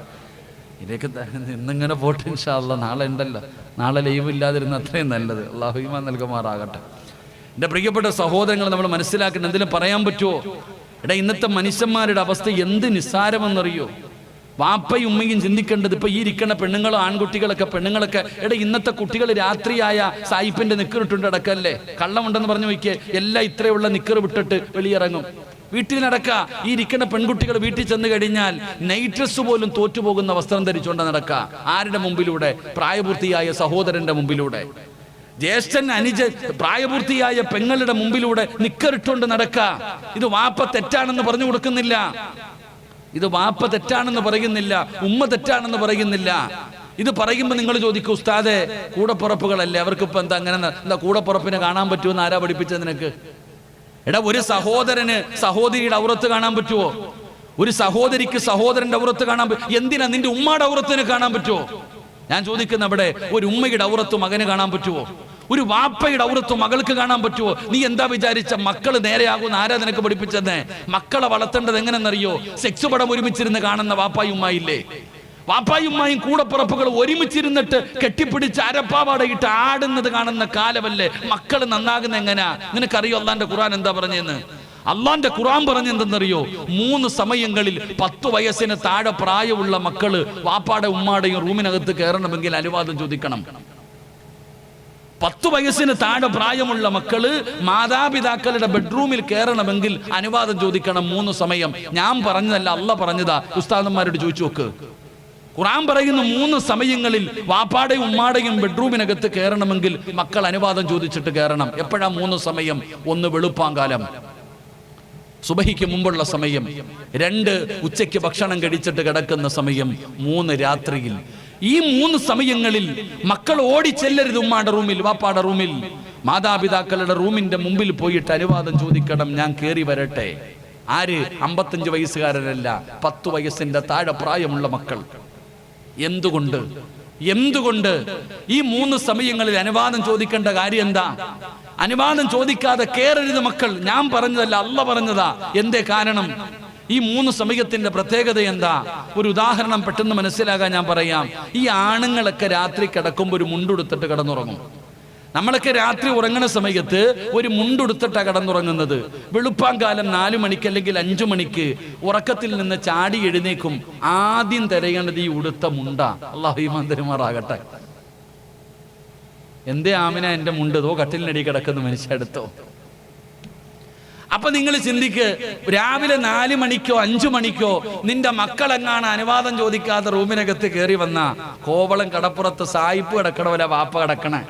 ഇതൊക്കെ ഇന്നിങ്ങനെ പോട്ടെ ഇൻഷാ അല്ലാഹ്. നാളെ ഉണ്ടല്ലോ, നാളെ ലൈവ് ഇല്ലാതിരുന്ന അത്രയും നല്ലത്. അല്ലാഹു ഈമാൻ നൽകുമാറാകട്ടെ. എൻ്റെ പ്രിയപ്പെട്ട സഹോദരങ്ങൾ, നമ്മൾ മനസ്സിലാക്കണം, എന്തെങ്കിലും പറയാൻ പറ്റുമോ? എടാ, ഇന്നത്തെ മനുഷ്യന്മാരുടെ അവസ്ഥ എന്ത് നിസ്സാരമെന്നറിയോ? വാപ്പയും ഉമ്മയും ചിന്തിക്കേണ്ടത്, ഇപ്പൊ ഈ ഇരിക്കുന്ന പെണ്ണുങ്ങളും ആൺകുട്ടികളൊക്കെ പെണ്ണുങ്ങളൊക്കെ, എടാ ഇന്നത്തെ കുട്ടികൾ രാത്രിയായ സായിപ്പിന്റെ നിക്കറിട്ടുണ്ട് അടക്കല്ലേ? കള്ളമുണ്ടെന്ന് പറഞ്ഞു നോക്കിയേ. എല്ലാം ഇത്രയുള്ള നിക്കർ വിട്ടിട്ട് വെളിയിറങ്ങും. വീട്ടിൽ നടക്ക. ഈ ഇരിക്കുന്ന പെൺകുട്ടികൾ വീട്ടിൽ ചെന്ന് കഴിഞ്ഞാൽ നൈറ്റ് ഡ്രസ് പോലും തോറ്റുപോകുന്ന വസ്ത്രം ധരിച്ചുകൊണ്ട് നടക്ക. ആരുടെ മുമ്പിലൂടെ? പ്രായപൂർത്തിയായ സഹോദരന്റെ മുമ്പിലൂടെ. ജ്യേഷ്ഠൻ അനുജ പ്രായപൂർത്തിയായ പെങ്ങളുടെ മുമ്പിലൂടെ നിക്കറിട്ടുകൊണ്ട് നടക്ക. ഇത് വാപ്പ തെറ്റാണെന്ന് പറഞ്ഞു കൊടുക്കുന്നില്ല. ഇത് വാപ്പ തെറ്റാണെന്ന് പറയുന്നില്ല, ഉമ്മ തെറ്റാണെന്ന് പറയുന്നില്ല. ഇത് പറയുമ്പോൾ നിങ്ങൾ ചോദിക്കും, ഉസ്താദെ കൂടപ്പുറപ്പുകളല്ലേ, അവർക്കിപ്പോ എന്താ അങ്ങനെ എന്താ കൂടപ്പുറപ്പിനെ കാണാൻ പറ്റുമെന്ന് ആരാ പഠിപ്പിച്ചത് നിനക്ക്? എടാ, ഒരു സഹോദരന് സഹോദരിയുടെ ഔറത്ത് കാണാൻ പറ്റുമോ? ഒരു സഹോദരിക്ക് സഹോദരന്റെ ഔറത്ത് കാണാൻ പറ്റും. എന്തിനാ നിന്റെ ഉമ്മയുടെ ഔറത്തിന് കാണാൻ പറ്റുമോ? ഞാൻ ചോദിക്കുന്ന അവിടെ ഒരു ഉമ്മയുടെ ഔറത്ത് മകന് കാണാൻ പറ്റുമോ? ഒരു വാപ്പയുടെ ഔറത്ത് മകൾക്ക് കാണാൻ പറ്റുമോ? നീ എന്താ വിചാരിച്ച മക്കള് നേരെയാകുന്ന ആരാ നിനക്ക് പഠിപ്പിച്ചെന്നേ? മക്കളെ വളർത്തേണ്ടത് എങ്ങനെന്നറിയോ? സെക്സ് പടം ഒരുമിച്ചിരുന്ന് കാണുന്ന വാപ്പായുമ്മായില്ലേ? വാപ്പായുമ്മായും കൂടപ്പുറപ്പുകൾ ഒരുമിച്ചിരുന്നിട്ട് കെട്ടിപ്പിടിച്ച് അരപ്പാവാടയിട്ട് ആടുന്നത് കാണുന്ന കാലമല്ലേ? മക്കൾ നന്നാകുന്ന എങ്ങനാ? നിനക്കറിയോ അല്ലാന്റെ ഖുർആൻ എന്താ പറഞ്ഞെന്ന്? അള്ളാന്റെ ഖുർആൻ പറഞ്ഞെന്തെന്നറിയോ? 3 സമയങ്ങളിൽ 10 വയസ്സിന് താഴെ പ്രായമുള്ള മക്കള് വാപ്പാടെ ഉമ്മാടെയും റൂമിനകത്ത് കയറണമെങ്കിൽ അനുവാദം ചോദിക്കണം. 10 വയസ്സിന് താഴെ പ്രായമുള്ള മക്കള് മാതാപിതാക്കളുടെ ബെഡ്റൂമിൽ കയറണമെങ്കിൽ അനുവാദം ചോദിക്കണം. 3 സമയം. ഞാൻ പറഞ്ഞതല്ല, അല്ല പറഞ്ഞതാ. ഉസ്താദന്മാരോട് ചോദിച്ചു നോക്ക്. ഖുർആൻ പറയുന്ന 3 സമയങ്ങളിൽ വാപ്പാടെയും ഉമ്മാടെയും ബെഡ്റൂമിനകത്ത് കയറണമെങ്കിൽ മക്കൾ അനുവാദം ചോദിച്ചിട്ട് കയറണം. എപ്പോഴാ 3 സമയം? 1 വെളുപ്പാങ്കാലം, സുബഹിക്ക് മുമ്പുള്ള സമയം. 2 ഉച്ചയ്ക്ക് ഭക്ഷണം കഴിച്ചിട്ട് കിടക്കുന്ന സമയം. 3 രാത്രിയിൽ. ഈ 3 സമയങ്ങളിൽ മക്കൾ ഓടിച്ചെല്ലരുത് ഉമ്മാടെ റൂമിൽ, വാപ്പാടെ റൂമിൽ. മാതാപിതാക്കളുടെ റൂമിന്റെ മുമ്പിൽ പോയിട്ട് അനുവാദം ചോദിക്കണം, ഞാൻ കയറി വരട്ടെ. ആര്? 55 വയസ്സുകാരനല്ല, 10 വയസ്സിന്റെ താഴെ പ്രായമുള്ള മക്കൾ. എന്തുകൊണ്ട് ഈ 3 സമയങ്ങളിൽ അനുവാദം ചോദിക്കേണ്ട കാര്യം എന്താ? അനുവാദം ചോദിക്കാതെ കയറരുത് മക്കൾ. ഞാൻ പറഞ്ഞതല്ല, അല്ല പറഞ്ഞതാ. എന്തേ കാരണം? ഈ 3 സമയത്തിന്റെ പ്രത്യേകത എന്താ? ഒരു ഉദാഹരണം പെട്ടെന്ന് മനസ്സിലാകാൻ ഞാൻ പറയാം. ഈ ആണുങ്ങളൊക്കെ രാത്രി കിടക്കുമ്പോൾ ഒരു മുണ്ടുടുത്തിട്ട് കിടന്നുറങ്ങും. നമ്മളൊക്കെ രാത്രി ഉറങ്ങുന്ന സമയത്ത് ഒരു മുണ്ടുടുത്തിട്ടാണ് കിടന്നുറങ്ങുന്നത്. വെളുപ്പാങ്കാലം 4 മണിക്ക് അല്ലെങ്കിൽ 5 മണിക്ക് ഉറക്കത്തിൽ നിന്ന് ചാടി എഴുന്നേക്കും. ആദ്യം തിരയേണ്ടത് ഈ ഉടുത്ത മുണ്ട. അല്ലാഹു ഈമാൻ തരുമാറാകട്ടെ. എന്തേ ആമിന എന്റെ മുണ്ടതോ കട്ടിലിനടി കിടക്കുന്ന മനുഷ്യ എടുത്തോ? അപ്പൊ നിങ്ങൾ ചിന്തിക്ക്, രാവിലെ 4 മണിക്കോ 5 മണിക്കോ നിന്റെ മക്കളെങ്ങാണ് അനുവാദം ചോദിക്കാതെ റൂമിനകത്ത് കയറി വന്ന കോവളം കടപ്പുറത്ത് സായിപ്പ് കിടക്കണവല്ല വാപ്പ കിടക്കണേ.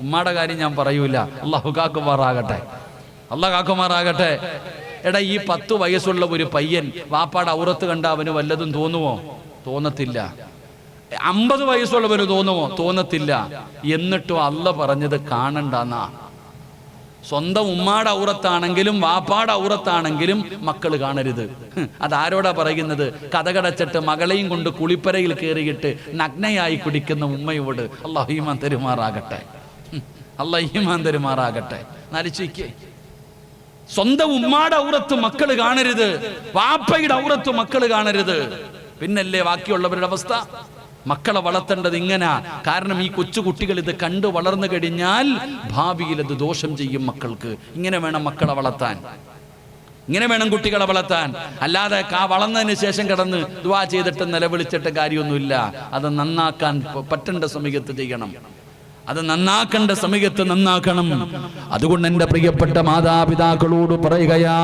ഉമ്മാടെ കാര്യം ഞാൻ പറയൂല. അല്ലാഹു കാക്കുമാറാകട്ടെ, അല്ലാഹു കാക്കുമാറാകട്ടെ. എടാ, ഈ 10 വയസ്സുള്ള ഒരു പയ്യൻ വാപ്പാടെ ഔറത്ത് കണ്ട അവന് വല്ലതും തോന്നുമോ? തോന്നത്തില്ല. 50 വയസ്സുള്ളവന് തോന്നുമോ? തോന്നത്തില്ല. എന്നിട്ടും അല്ല പറഞ്ഞത് കാണണ്ടെന്നാ. സ്വന്തം ഉമ്മാടെ ഔറത്താണെങ്കിലും വാപ്പാടെ ഔറത്താണെങ്കിലും മക്കള് കാണരുത്. അതാരോടാ പറയുന്നത്? കഥകടച്ചിട്ട് മകളെയും കൊണ്ട് കുളിപ്പരയിൽ കയറിയിട്ട് നഗ്നയായി കുടിക്കുന്ന ഉമ്മയോട്. അല്ലാഹു ഈമാൻ തരുമാറാകട്ടെ, അല്ലാഹു ഈമാൻ തരുമാറാകട്ടെ. നാലിച്ചേക്ക്, സ്വന്തം ഉമ്മാടെ ഔറത്ത് മക്കള് കാണരുത്, വാപ്പയുടെ ഔറത്ത് മക്കള് കാണരുത്. പിന്നല്ലേ ബാക്കിയുള്ളവരുടെ അവസ്ഥ? മക്കളെ വളർത്തേണ്ടത് ഇങ്ങനെ. കാരണം ഈ കൊച്ചു കുട്ടികൾ ഇത് കണ്ടു വളർന്നു കഴിഞ്ഞാൽ ഭാവിയിൽ അത് ദോഷം ചെയ്യും മക്കൾക്ക്. ഇങ്ങനെ വേണം മക്കളെ വളർത്താൻ, ഇങ്ങനെ വേണം കുട്ടികളെ വളർത്താൻ. അല്ലാതെ വളർന്നതിന് ശേഷം കിടന്ന് ദുആ ചെയ്തിട്ട് നിലവിളിച്ചിട്ട് കാര്യമൊന്നുമില്ല. അത് നന്നാക്കാൻ പറ്റേണ്ട സമയത്ത് ചെയ്യണം, അത് നന്നാക്കേണ്ട സമയത്ത് നന്നാക്കണം. അതുകൊണ്ട് എന്റെ പ്രിയപ്പെട്ട മാതാപിതാക്കളോട് പറയുകയാ,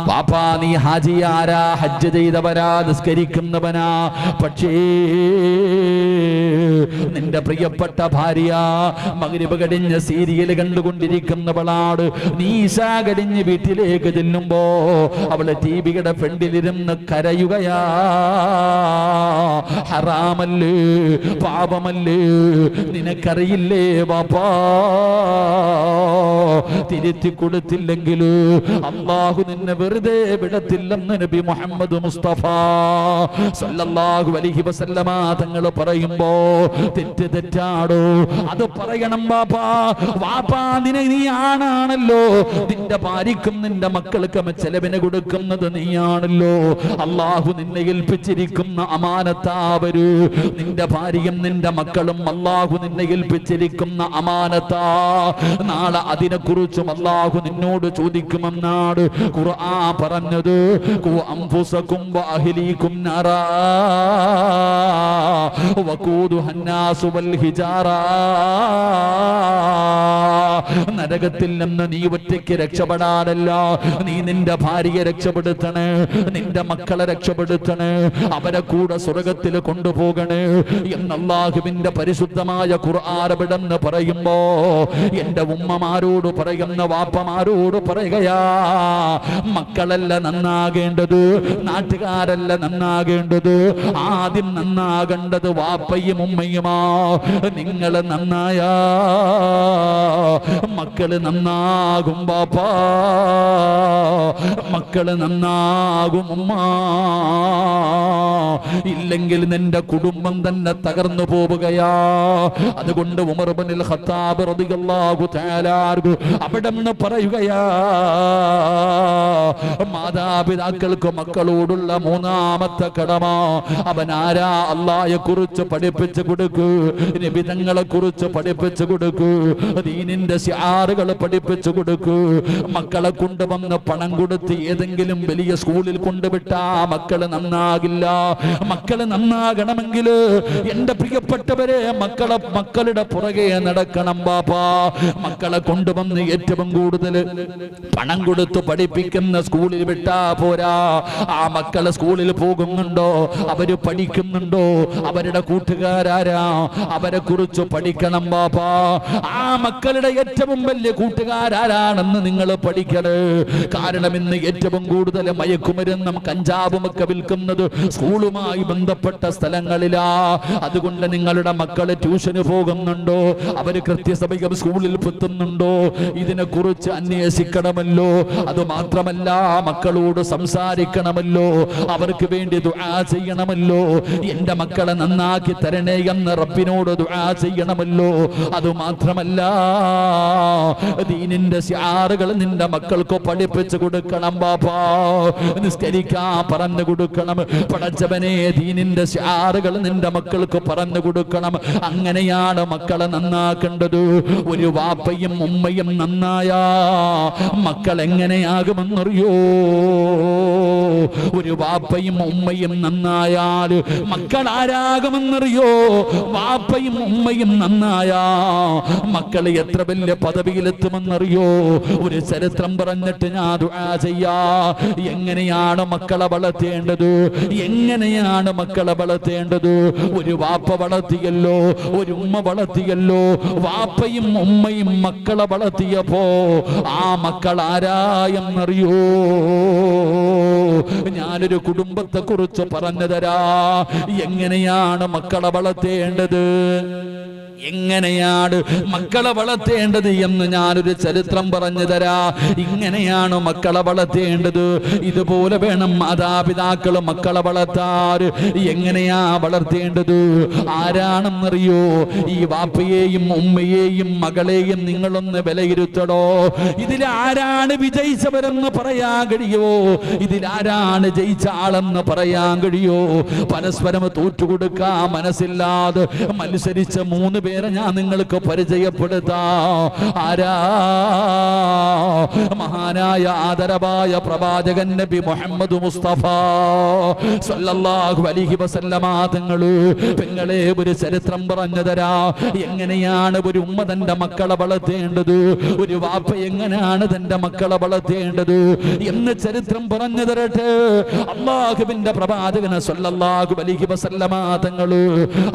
പാപ്പാ നീ ഹാജിയാരാ, ഹജ്ജ് ചെയ്തവരാ, നിസ്കരിക്കുന്നവനാ. പക്ഷേ നിന്റെ പ്രിയപ്പെട്ട ഭാര്യ മഗ്രിബ് കഴിഞ്ഞ് സീരിയൽ കണ്ടുകൊണ്ടിരിക്കുന്നവളാട്. നീ ഇശാ കഴിഞ്ഞ് വീട്ടിലേക്ക് ചെല്ലുമ്പോ അവള് ടിവിയുടെ ഫ്രണ്ടിലിരുന്ന് കരയുകയാ. ഹറാമല്ലേ, പാപമല്ലേ, നിനക്കറിയില്ല ബാപ്പാ. തിരുത്തി കൊടുത്തില്ലെങ്കിൽ അല്ലാഹു നിന്നെ വെറുതെ വിടത്തില്ലെന്ന് നബി മുഹമ്മദ് മുസ്തഫ സല്ലല്ലാഹു അലൈഹി വസല്ലമ തങ്ങൾ പറയുമ്പോ തെറ്റാടോ? അത് പറയണം ബാപ്പാ. വാപ്പാ, നീ ആണാണല്ലോ, നിന്റെ ഭാര്യക്കും നിന്റെ മക്കൾക്കും ചെലവിന് കൊടുക്കുന്നത് നീയാണല്ലോ. അല്ലാഹു നിന്നെ ഏൽപ്പിച്ചിരിക്കുന്ന അമാനത്താവര്. നിന്റെ ഭാര്യയും നിന്റെ മക്കളും അല്ലാഹു നിന്നെ ഏൽപ്പിച്ചിരിക്കുന്ന അമാനത്താ. നാളെ അതിനെക്കുറിച്ചും അല്ലാഹു നിന്നോട് ചോദിക്കുമെന്നാണ് ഖുർആൻ പറഞ്ഞത്. ഖു അൻഫുസകും വഅഹ്ലീകും നാറാ വഖൂദുഹ അന്നാസു വൽ ഹിജാറ. നരകത്തിൽ നിന്ന് നീ ഒറ്റയ്ക്ക് രക്ഷപ്പെടാനല്ല, നീ നിന്റെ ഭാര്യയെ രക്ഷപ്പെടുത്തണേ, നിന്റെ മക്കളെ രക്ഷപ്പെടുത്തണേ, അവരെ കൂടെ സ്വർഗത്തിൽ കൊണ്ടുപോകണേ എന്ന് അല്ലാഹുവിന്റെ പരിശുദ്ധമായ ഖുർആൻ പറയുമ്പോ എന്റെ ഉമ്മമാരോട് പറയുന്ന വാപ്പമാരോട് പറയുകയാ, മക്കളല്ല നന്നാകേണ്ടത്, നാട്ടുകാരല്ല നന്നാകേണ്ടത്, ആദ്യം നന്നാകേണ്ടത് വാപ്പയും ഉമ്മയുമാ. നിങ്ങൾ നന്നായാ മക്കള് നന്നാകും ബാപ്പാ, മക്കള് നന്നാകും ഉമ്മ. ഇല്ലെങ്കിൽ നിന്റെ കുടുംബം തന്നെ തകർന്നു പോവുകയാ. അതുകൊണ്ട് ഉമർ ഇബ്നുൽ ഖത്താബ് റളിയല്ലാഹു തആല അവിടെന്ന് പറയുകയാ, മാതാപിതാക്കൾക്ക് മക്കളോടുള്ള മൂന്നാമത്തെ കടമ അവനാരാ അല്ലാഹയെ കുറിച്ച് പഠിപ്പിച്ചു കൊടുക്കുക. കൊടുക്കൂ, നബിതങ്ങളെ കുറിച്ച് പഠിപ്പിച്ചു കൊടുക്കൂ, ദീനിന്റെ ശിആറുകൾ പഠിപ്പിച്ചു കൊടുക്കൂ. മക്കളെ കൊണ്ടുവന്ന് പണം കൊടുത്ത് ഏതെങ്കിലും വലിയ സ്കൂളിൽ കൊണ്ടുവിട്ടാ മക്കള് നന്നാകില്ല. മക്കള് നന്നാകണമെങ്കിൽ എന്റെ പ്രിയപ്പെട്ടവരെ മക്കളുടെ പുറകെ നടക്കണം ബാപ്പാ. മക്കളെ കൊണ്ടുവന്ന് ഏറ്റവും കൂടുതൽ പണം കൊടുത്ത് പഠിപ്പിക്കുന്ന സ്കൂളിൽ വിട്ടാ പോരാ. ആ മക്കളെ സ്കൂളിൽ പോകുന്നുണ്ടോ, അവര് പഠിക്കുന്നുണ്ടോ, അവരുടെ കൂട്ടുകാരാരാ, അവരെ കുറിച്ച് പഠിക്കണം ബാപ്പാ. ആ മക്കളുടെ ഏറ്റവും വലിയ കൂട്ടുകാരാരാണെന്ന് നിങ്ങൾ പഠിക്കണേ. കാരണം ഇന്ന് ഏറ്റവും കൂടുതൽ മയക്കുമരുന്നും കഞ്ചാവും ഒക്കെ വിൽക്കുന്നത് സ്കൂളുമായി ബന്ധപ്പെട്ട സ്ഥലങ്ങളിലാ. അതുകൊണ്ട് നിങ്ങളുടെ മക്കള് ട്യൂഷന് പോകുന്നുണ്ടോ, അവര് കൃത്യസമയം സ്കൂളിൽ എത്തുന്നുണ്ടോ, ഇതിനെ കുറിച്ച് അന്വേഷിക്കണമല്ലോ. അത് മാത്രമല്ല മക്കളോട് സംസാരിക്കണമല്ലോ, അവർക്ക് വേണ്ടി ദുആ ചെയ്യണമല്ലോ. എന്റെ മക്കളെ നന്നാക്കി തരണേ എന്ന് റബ്ബിനോട് ദുആ ചെയ്യണമല്ലോ. അത് മാത്രമല്ല ദീനിന്റെ ശിആറുകൾ നിന്റെ മക്കൾക്ക് പഠിപ്പിച്ചു കൊടുക്കണം ബാപ്പാ. നിസ്കരിക്കാൻ പറഞ്ഞു കൊടുക്കണം. പടച്ചവനെ ദീനിന്റെ ശിആറുകൾ നിന്റെ മക്കൾക്ക് പറഞ്ഞു കൊടുക്കണം. അങ്ങനെയാണ് മക്കളെ നന്നാക്കേണ്ടത്. ഒരു വാപ്പയും ഉമ്മയും നന്നായാ മക്കൾ എങ്ങനെയാകുമെന്നറിയോ? ഒരു വാപ്പയും ഉമ്മയും നന്നായാൽ മക്കൾ ആരാകുമെന്നറിയോ? വാപ്പയും ഉമ്മയും നന്നായാ മക്കൾ എത്ര വലിയ പദവിയിലെത്തുമെന്നറിയോ? ഒരു ചരിത്രം പറഞ്ഞിട്ട് ഞാൻ ദുആ ചെയ്യാ. എങ്ങനെയാണ് മക്കളെ വളർത്തേണ്ടത്? എങ്ങനെയാണ് മക്കളെ വളർത്തേണ്ടത്? ഒരു വാപ്പ വളർത്തിയല്ലോ, ഒരു ഉമ്മ വളർത്തിയല്ലോ. വാപ്പയും ഉമ്മയും മക്കളെ വളർത്തിയപ്പോ ആ മക്കൾ ആരായെന്നറിയോ? ഞാനൊരു കുടുംബത്തെ കുറിച്ച് പറഞ്ഞു തരാ. എങ്ങനെയാണ് മക്കളെ വളർത്തേണ്ടത്, എങ്ങനെയാണ് മക്കളെ വളർത്തേണ്ടത് എന്ന് ഞാനൊരു ചരിത്രം പറഞ്ഞു തരാ. ഇങ്ങനെയാണ് മക്കളെ വളർത്തേണ്ടത്. ഇതുപോലെ വേണം മാതാപിതാക്കൾ മക്കളെ വളർത്താൻ. എങ്ങനെയാ വളർത്തേണ്ടത്? ആരാണെന്നറിയോ? ഈ വാപ്പയെയും ഉമ്മയെയും മകളെയും നിങ്ങളൊന്ന് വിലയിരുത്തടോ. ഇതിലാരാണ് വിജയിച്ചവരെന്ന് പറയാൻ കഴിയോ? ഇതിലാരാണ് ജയിച്ച ആളെന്ന് പറയാൻ കഴിയോ? പരസ്പരം തോറ്റുകൊടുക്കാൻ മനസ്സില്ലാതെ മത്സരിച്ച 3 പേരെ ഞാൻ നിങ്ങൾക്ക് പരിചയപ്പെടുത്താം. ആരാ? മഹാനായ ആദരവായ പ്രവാചകൻ നബി മുഹമ്മദ് മുസ്തഫ സല്ലല്ലാഹു അലൈഹി വസല്ലമ തങ്ങള്. പെങ്ങളെ ഒരു ചരിത്രം പറഞ്ഞു തരാ. എങ്ങനെയാണ് ഒരു ഉമ്മ തന്റെ മക്കളെ വളർത്തേണ്ടത്, ഒരു വാപ്പ എങ്ങനെയാണ് തന്റെ മക്കളെ വളർത്തേണ്ടത് എന്ന് ചരിത്രം പറഞ്ഞു തരട്ടെ. അല്ലാഹുവിന്റെ പ്രവാചകൻ സല്ലല്ലാഹു അലൈഹി വസല്ലമ തങ്ങള്,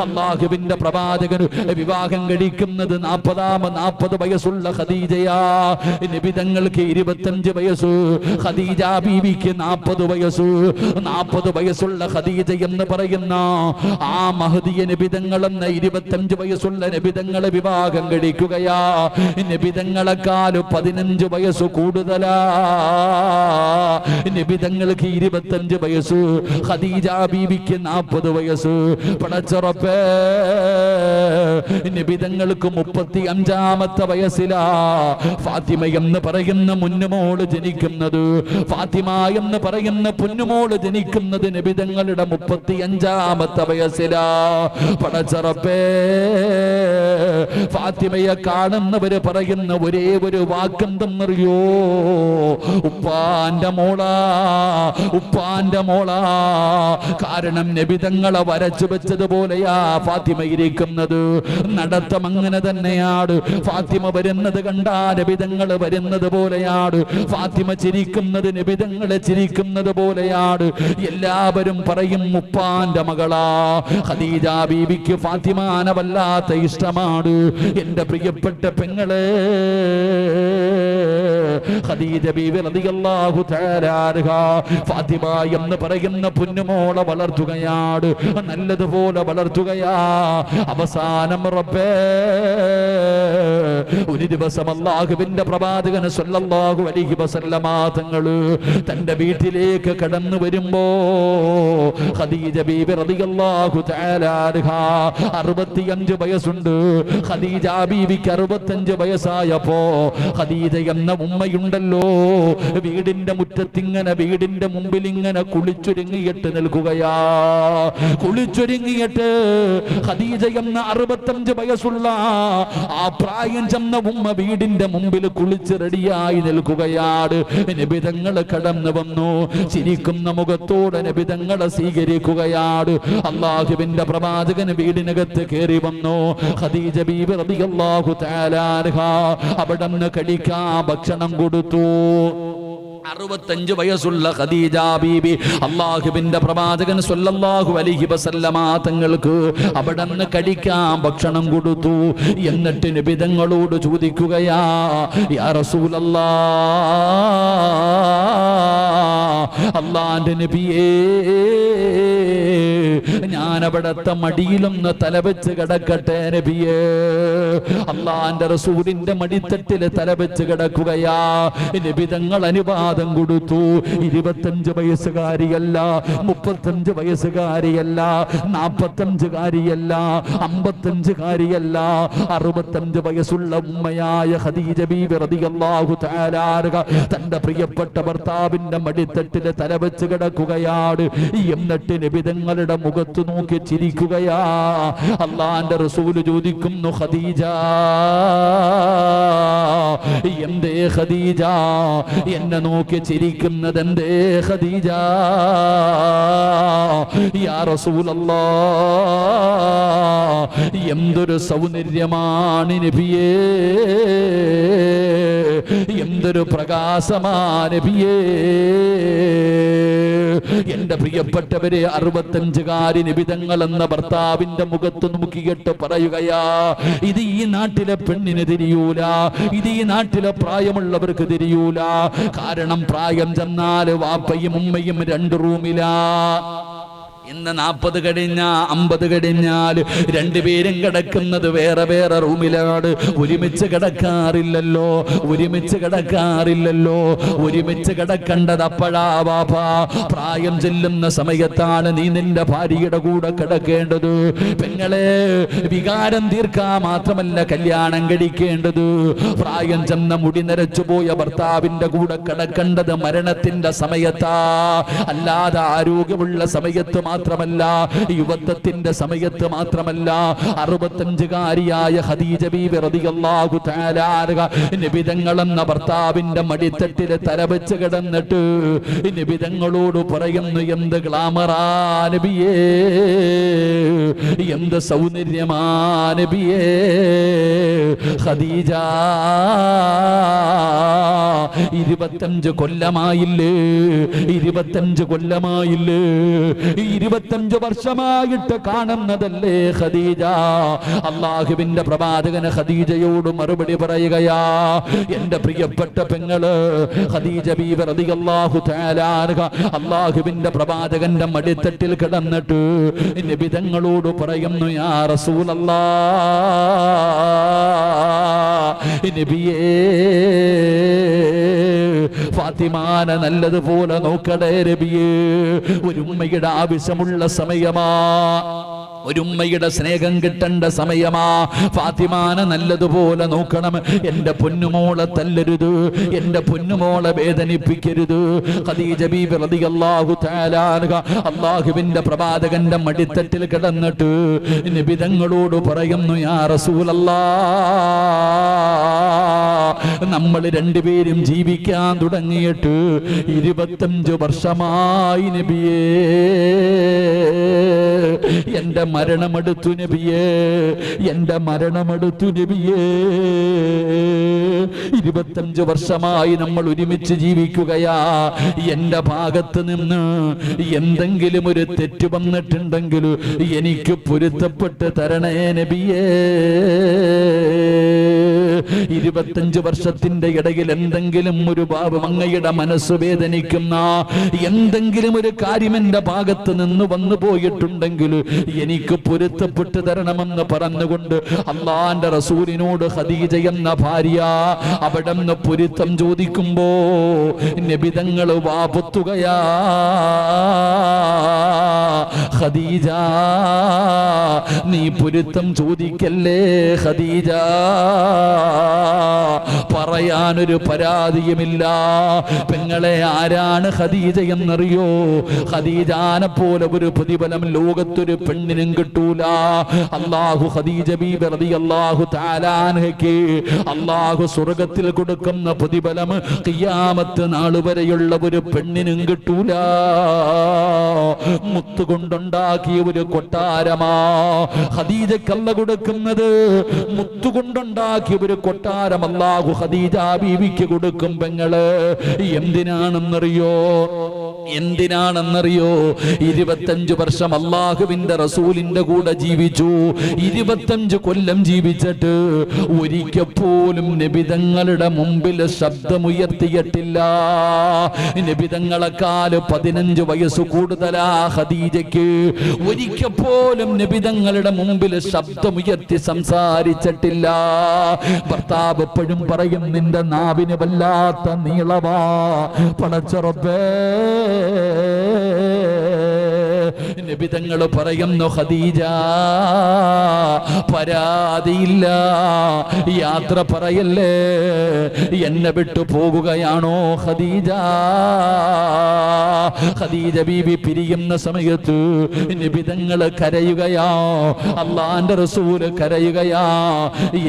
അല്ലാഹുവിന്റെ പ്രവാചകൻ വിവാഹം കഴിക്കുന്നത് 40 വയസ്സുള്ള ഖദീജയാ. നബി തങ്ങൾക്ക് 25 വയസ്സ്, ഖദീജ ബീവിക്ക് 40 വയസ്സ്. 40 വയസ്സുള്ള ഖദീജ എന്ന് പറയുന്ന ആ മഹദിയ നബി തങ്ങൾ എന്ന 25 വയസ്സുള്ള നബി തങ്ങളെ വിവാഹം കഴിക്കുകയാ. നബി തങ്ങളെക്കാൾ 15 വയസ്സ് കൂടുതലാ. നബി തങ്ങൾക്ക് 25 വയസ്സ്, ഖദീജ ബീവിക്ക് 40 വയസ്സ്. പടച്ചറപ്പേ, നബിതങ്ങൾക്ക് 35-ാമത്തെ വയസ്സിലാ ഫാത്തിമ എന്ന് പറയുന്ന മുന്നുമോള് ജനിക്കുന്നത്. ഫാത്തിമ എന്ന് പറയുന്ന പൊന്നുമോള് ജനിക്കുന്നത് നബിതങ്ങളുടെ 35-ാമത്തെ വയസ്സിലാ. പടച്ചറപ്പേ, ഫാത്തിമയെ കാണുന്നവര് പറയുന്ന ഒരേ ഒരു വാക്കെന്തെന്നറിയോ? ഉപ്പാന്റെ മോളാ, ഉപ്പാന്റെ മോളാ. കാരണം നബിതങ്ങളെ വരച്ചു വെച്ചതുപോലെയാ ഫാത്തിമ ഇരിക്കുന്നത്. നടത്തം അങ്ങനെ തന്നെയാണ്. ഫാത്തിമ വരുന്നത് കണ്ടാ നബിതങ്ങൾ വരുന്നത് പോലെയാണ്. ഫാത്തിമ ചിരിക്കുന്നത് നബിതങ്ങളെ ചിരിക്കുന്നത് പോലെയാണ്. എല്ലാവരും പറയും ഉപ്പാന്റെ മകളാ. ഖദീജ ബീവിക്ക് ഫാത്തിമാനെ വല്ലാത്ത ഇഷ്ടമാണ്. എന്റെ പ്രിയപ്പെട്ട പെങ്ങളെ, ഖദീജ ബീവി റളിയല്ലാഹു തആല അൻഹ ഫാത്തിമ എന്ന് പറയുന്ന പൊന്നുമോളെ വളർത്തുകയാണ്, നല്ലതുപോലെ വളർത്തുകയാ. അവസാനം റബ്ബേ, ഒരു ദിവസം അല്ലാഹുവിന്റെ പ്രവാചകൻ സല്ലല്ലാഹു അലൈഹി വസല്ലമ തങ്ങള് തന്റെ വീട്ടിലേക്ക് കടന്നു വരുമ്പോ ഖദീജ ബീവി റളിയല്ലാഹു തആല അൻഹ 65 വയസ്സുണ്ട്. ഖദീജ ബീവിക്ക് 65 വയസ്സായപ്പോ ഖദീജ എന്ന ഉമ്മയുണ്ടല്ലോ വീടിന്റെ മുറ്റത്തിങ്ങനെ വീടിന്റെ മുമ്പിൽ ഇങ്ങനെ കുളിച്ചൊരുങ്ങിയിട്ട് നിൽക്കുകയാ. കുളിച്ചൊരുങ്ങിയിട്ട് ഖദീജ എന്ന 65 വയസ്സുള്ള ആ പ്രായം ചെന്ന ഉമ്മ വീടിന്റെ മുമ്പിൽ കുളിച്ച് റെഡിയായി നിൽക്കുകയാണ്. നബിതങ്ങള് കടന്നു വന്നു. ചിരിക്കുന്ന മുഖത്തോടെ നബിതങ്ങളെ സ്വീകരിക്കുകയാണ്. അല്ലാഹുവിന്റെ പ്രവാചകൻ വീടിനകത്ത് കയറി വന്നു. ഖദീജ ബീവി റളിയല്ലാഹു തആല അൻഹാ അവിടുന്ന് കഴിക്കാൻ ഭക്ഷണം കൊടുത്തു. 65 വയസ്സുള്ള ഖദീജ ബീബി അല്ലാഹുവിന്റെ പ്രവാചകൻ സ്വല്ലല്ലാഹു അലൈഹി വസല്ലമ തങ്ങൾക്ക് അവിടുന്ന് കഴിക്കാൻ ഭക്ഷണം കൊടുത്തു. എന്നിട്ട് നബി തങ്ങളോട് ചോദിക്കുകയാ, യാ റസൂലല്ലാഹ്, അല്ലാഹുവിന്റെ നബിയേ, ഞാൻ അവിടത്തെ മടിയിലൊന്ന് തലവെച്ച് കിടക്കട്ടെ നബിയേ? അല്ലാഹുവിന്റെ റസൂലിന്റെ മടിത്തട്ടിൽ തലവെച്ച് കിടക്കുകയാ. നബി തങ്ങൾ അനുവാദം കൊടുത്തു. 25 വയസ്സുകാരിയല്ല, 35 വയസ്സുകാരിയല്ല, 45കാരിയല്ല, 55കാരിയല്ല, 65 വയസ്സുള്ള ഉമ്മയായ ഖദീജ ബീവി റളിയല്ലാഹു തആല അൻഹ തന്റെ പ്രിയപ്പെട്ട ഭർത്താവിന്റെ മടിത്തട്ടിൽ തലവെച്ച് കിടക്കുകയാണ്. എന്നിട്ട് നബി തങ്ങളുടെ മുഖത്ത് നോക്കി ചിരിക്കുകയാ. അല്ലാഹുവിന്റെ റസൂല് ചോദിക്കുന്നു, ഖദീജ, എന്തേ ഖദീജ എന്നെ നോക്കി ചിരിക്കുന്നത് എന്തേ ഖദീജ? യാ റസൂലല്ലാഹ്, എന്തൊരു സൗന്ദര്യമാണ് നബിയേ, എന്തൊരു പ്രകാശമാണ് നബിയേ. എന്റെ പ്രിയപ്പെട്ടവരെ, 65കാരി നിബിതങ്ങൾ എന്ന ഭർത്താവിന്റെ മുഖത്ത് നോക്കിയിട്ട് പറയുകയാ, ഇത് ഈ നാട്ടിലെ പെണ്ണിന് തിരിയൂല, ഇത് ഈ നാട്ടിലെ പ്രായമുള്ളവർക്ക് തിരിയൂല. കാരണം പ്രായം ചെന്നാൽ വാപ്പയും ഉമ്മയും 2 റൂമിലാ. ഇന്ന് 40 കഴിഞ്ഞ 50 കഴിഞ്ഞാൽ രണ്ടുപേരും കിടക്കുന്നത് വേറെ വേറെ റൂമിലാണ്. ഒരുമിച്ച് കിടക്കാറില്ലല്ലോ, ഒരുമിച്ച് കിടക്കാറില്ലല്ലോ. ഒരുമിച്ച് കിടക്കേണ്ടത് അപ്പോഴാ വാപ്പാ. പ്രായം ചെല്ലുന്ന സമയത്താണ് നീ നിന്റെ ഭാര്യയുടെ കൂടെ കിടക്കേണ്ടത്. പെങ്ങളെ, വികാരം തീർക്കാൻ മാത്രമല്ല കല്യാണം കഴിക്കേണ്ടത്. പ്രായം ചെന്ന മുടി നരച്ചു പോയ ഭർത്താവിന്റെ കൂടെ കിടക്കേണ്ടത് മരണത്തിന്റെ സമയത്താ, അല്ലാതെ ആരോഗ്യമുള്ള സമയത്ത് മാത്രമല്ല, യുവത്വത്തിന്റെ സമയത്ത് മാത്രമല്ല. 65കാരിയായ ഖദീജ ബീവി റളിയല്ലാഹു തആല അൻഹ നബി തങ്ങൾ എന്ന ഭർത്താവിന്റെ മടിത്തട്ടിൽ തലവെച്ച് കിടന്നിട്ട് നബി തങ്ങളോട് പറയുന്നു, എന്ത് ഗ്ലാമറാ നബിയേ, എന്ത് സൗന്ദര്യമാ നബിയേ. ഖദീജ, 25 കൊല്ലമായില്ലേ, 25 കൊല്ലമായില്ലേ, 25 വർഷമായിട്ട് കാണുന്നതല്ലേ ഖദീജ? അല്ലാഹുവിന്റെ പ്രവാചകന് ഖദീജയോട് മറുപടി പറയുകയാ, എന്റെ പ്രിയപ്പെട്ട പെങ്ങള് ഖദീജ ബീവി റളിയല്ലാഹു തആല അൻഹ അല്ലാഹുവിന്റെ പ്രവാചകന്റെ മടിത്തട്ടിൽ കിടന്നിട്ട് നബി തങ്ങളോട് പറയുന്നു, യാ റസൂലല്ലാഹ്, നബിയേ, ഫാത്തിമാനെ നല്ലതുപോലെ നോക്കടേ നബിയേ. ഒരു ഉമ്മയുടെ ആവശ്യമുള്ള സമയമാ, ഒരു ഉമ്മയുടെ സ്നേഹം കിട്ടേണ്ട സമയമാ. ഫാത്തിമാനെ നല്ലതുപോലെ നോക്കണം. എന്റെ പൊന്നുമോളെ തല്ലരുത്, എന്റെ പൊന്നുമോളെ വേദനിപ്പിക്കരുത്. ഖദീജ ബീവി റളിയല്ലാഹു തആല അൻഹ അല്ലാഹുവിന്റെ പ്രവാചകന്റെ മടിത്തട്ടിൽ കിടന്നിട്ട് നബി തങ്ങളോട് പറയുന്നു, യാ റസൂലല്ലാഹ്, നമ്മൾ രണ്ടുപേരും ജീവിക്കാൻ തുടങ്ങിയിട്ട് 25 വർഷമായി നബിയേ. എന്റെ മരണമെടുത്തു നബിയേ, എന്റെ മരണമെടുത്തു നബിയേ. 25 വർഷമായി നമ്മൾ ഒരുമിച്ച് ജീവിക്കുകയാ. എന്റെ ഭാഗത്ത് നിന്ന് എന്തെങ്കിലും ഒരു തെറ്റ് വന്നിട്ടുണ്ടെങ്കിൽ എനിക്ക് പൊരുത്തപ്പെട്ട് തരണേ നബിയേ. 25 വർഷത്തിന്റെ ഇടയിൽ എന്തെങ്കിലും ഒരു ഭാവം അങ്ങയുടെ മനസ്സ് വേദനിക്കുന്ന എന്തെങ്കിലും ഒരു കാര്യം എന്റെ ഭാഗത്ത് നിന്ന് വന്നു പോയിട്ടുണ്ടെങ്കിൽ എനിക്ക് പൊരുത്തപ്പെട്ടു തരണമെന്ന് പറഞ്ഞുകൊണ്ട് അള്ളാന്റെ റസൂലിനോട് ഖദീജ എന്ന ഭാര്യ അവിടെ നിന്ന് പൊരുത്തം ചോദിക്കുമ്പോ നബി തങ്ങൾ വാപുത്തുകയാ. ഖദീജ നീ പൊരുത്തം ചോദിക്കല്ലേ ഖദീജ, പറയാനൊരു പരാതിയുമില്ല. പെങ്ങളെ ആരാണ് ഖദീജ എന്നറിയോ? ഖദീജാനെ പോലെ ഒരു പ്രതിഫലം ലോകത്തൊരു പെണ്ണിനും കിട്ടൂല. അല്ലാഹു ഖദീജ ബീബി റളിയല്ലാഹു തആല അൻഹയ്ക്ക് അല്ലാഹു സ്വർഗ്ഗത്തിൽ കൊടുക്കുന്ന പ്രതിഫലം ഖിയാമത്ത് നാൾ വരെയുള്ള ഒരു പെണ്ണിനും കിട്ടൂല. മുത്തുകൊണ്ടുണ്ടാക്കിയ ഒരു കൊട്ടാരമാ ഖദീജക്ക് അല്ലാഹു കൊടുക്കുന്നത്. മുത്തുകൊണ്ടുണ്ടാക്കിയ ഒരു കൊട്ടാരം അല്ലാഹു ഖദീജ ബീവിക്ക് കൊടുക്കും. പെങ്ങള് എന്തിനാണെന്നറിയോ? 25 വർഷം അല്ലാഹുവിന്റെ റസൂലിന്റെ കൂടെ ജീവിച്ചു. 25 കൊല്ലം ജീവിച്ചിട്ട് ഒരിക്കൽ പോലും നബിതങ്ങളുടെ മുമ്പിൽ ശബ്ദമുയർത്തിയിട്ടില്ല. നബിതങ്ങളെക്കാൾ 15 വയസ്സ് കൂടുതലാ ഖദീജയ്ക്ക്. ഒരിക്കൽ പോലും നബിതങ്ങളുടെ മുമ്പിൽ ശബ്ദമുയർത്തി സംസാരിച്ചിട്ടില്ല. ഭർത്താവ് എപ്പോഴും പറയും നിന്റെ നാവിന് വല്ലാത്ത നീളവാ. പടച്ച റബ്ബേ, നബിതങ്ങൾ പറയുന്നു ഖദീജ പരാതിയില്ല, യാത്ര പറയല്ലേ, എന്നെ വിട്ടു പോകുകയാണോ ഖദീജ? ഖദീജ ബീബി പിരിയുന്ന സമയത്ത് നബിതങ്ങൾ കരയുകയാ, അള്ളാന്റെ റസൂല് കരയുകയാ.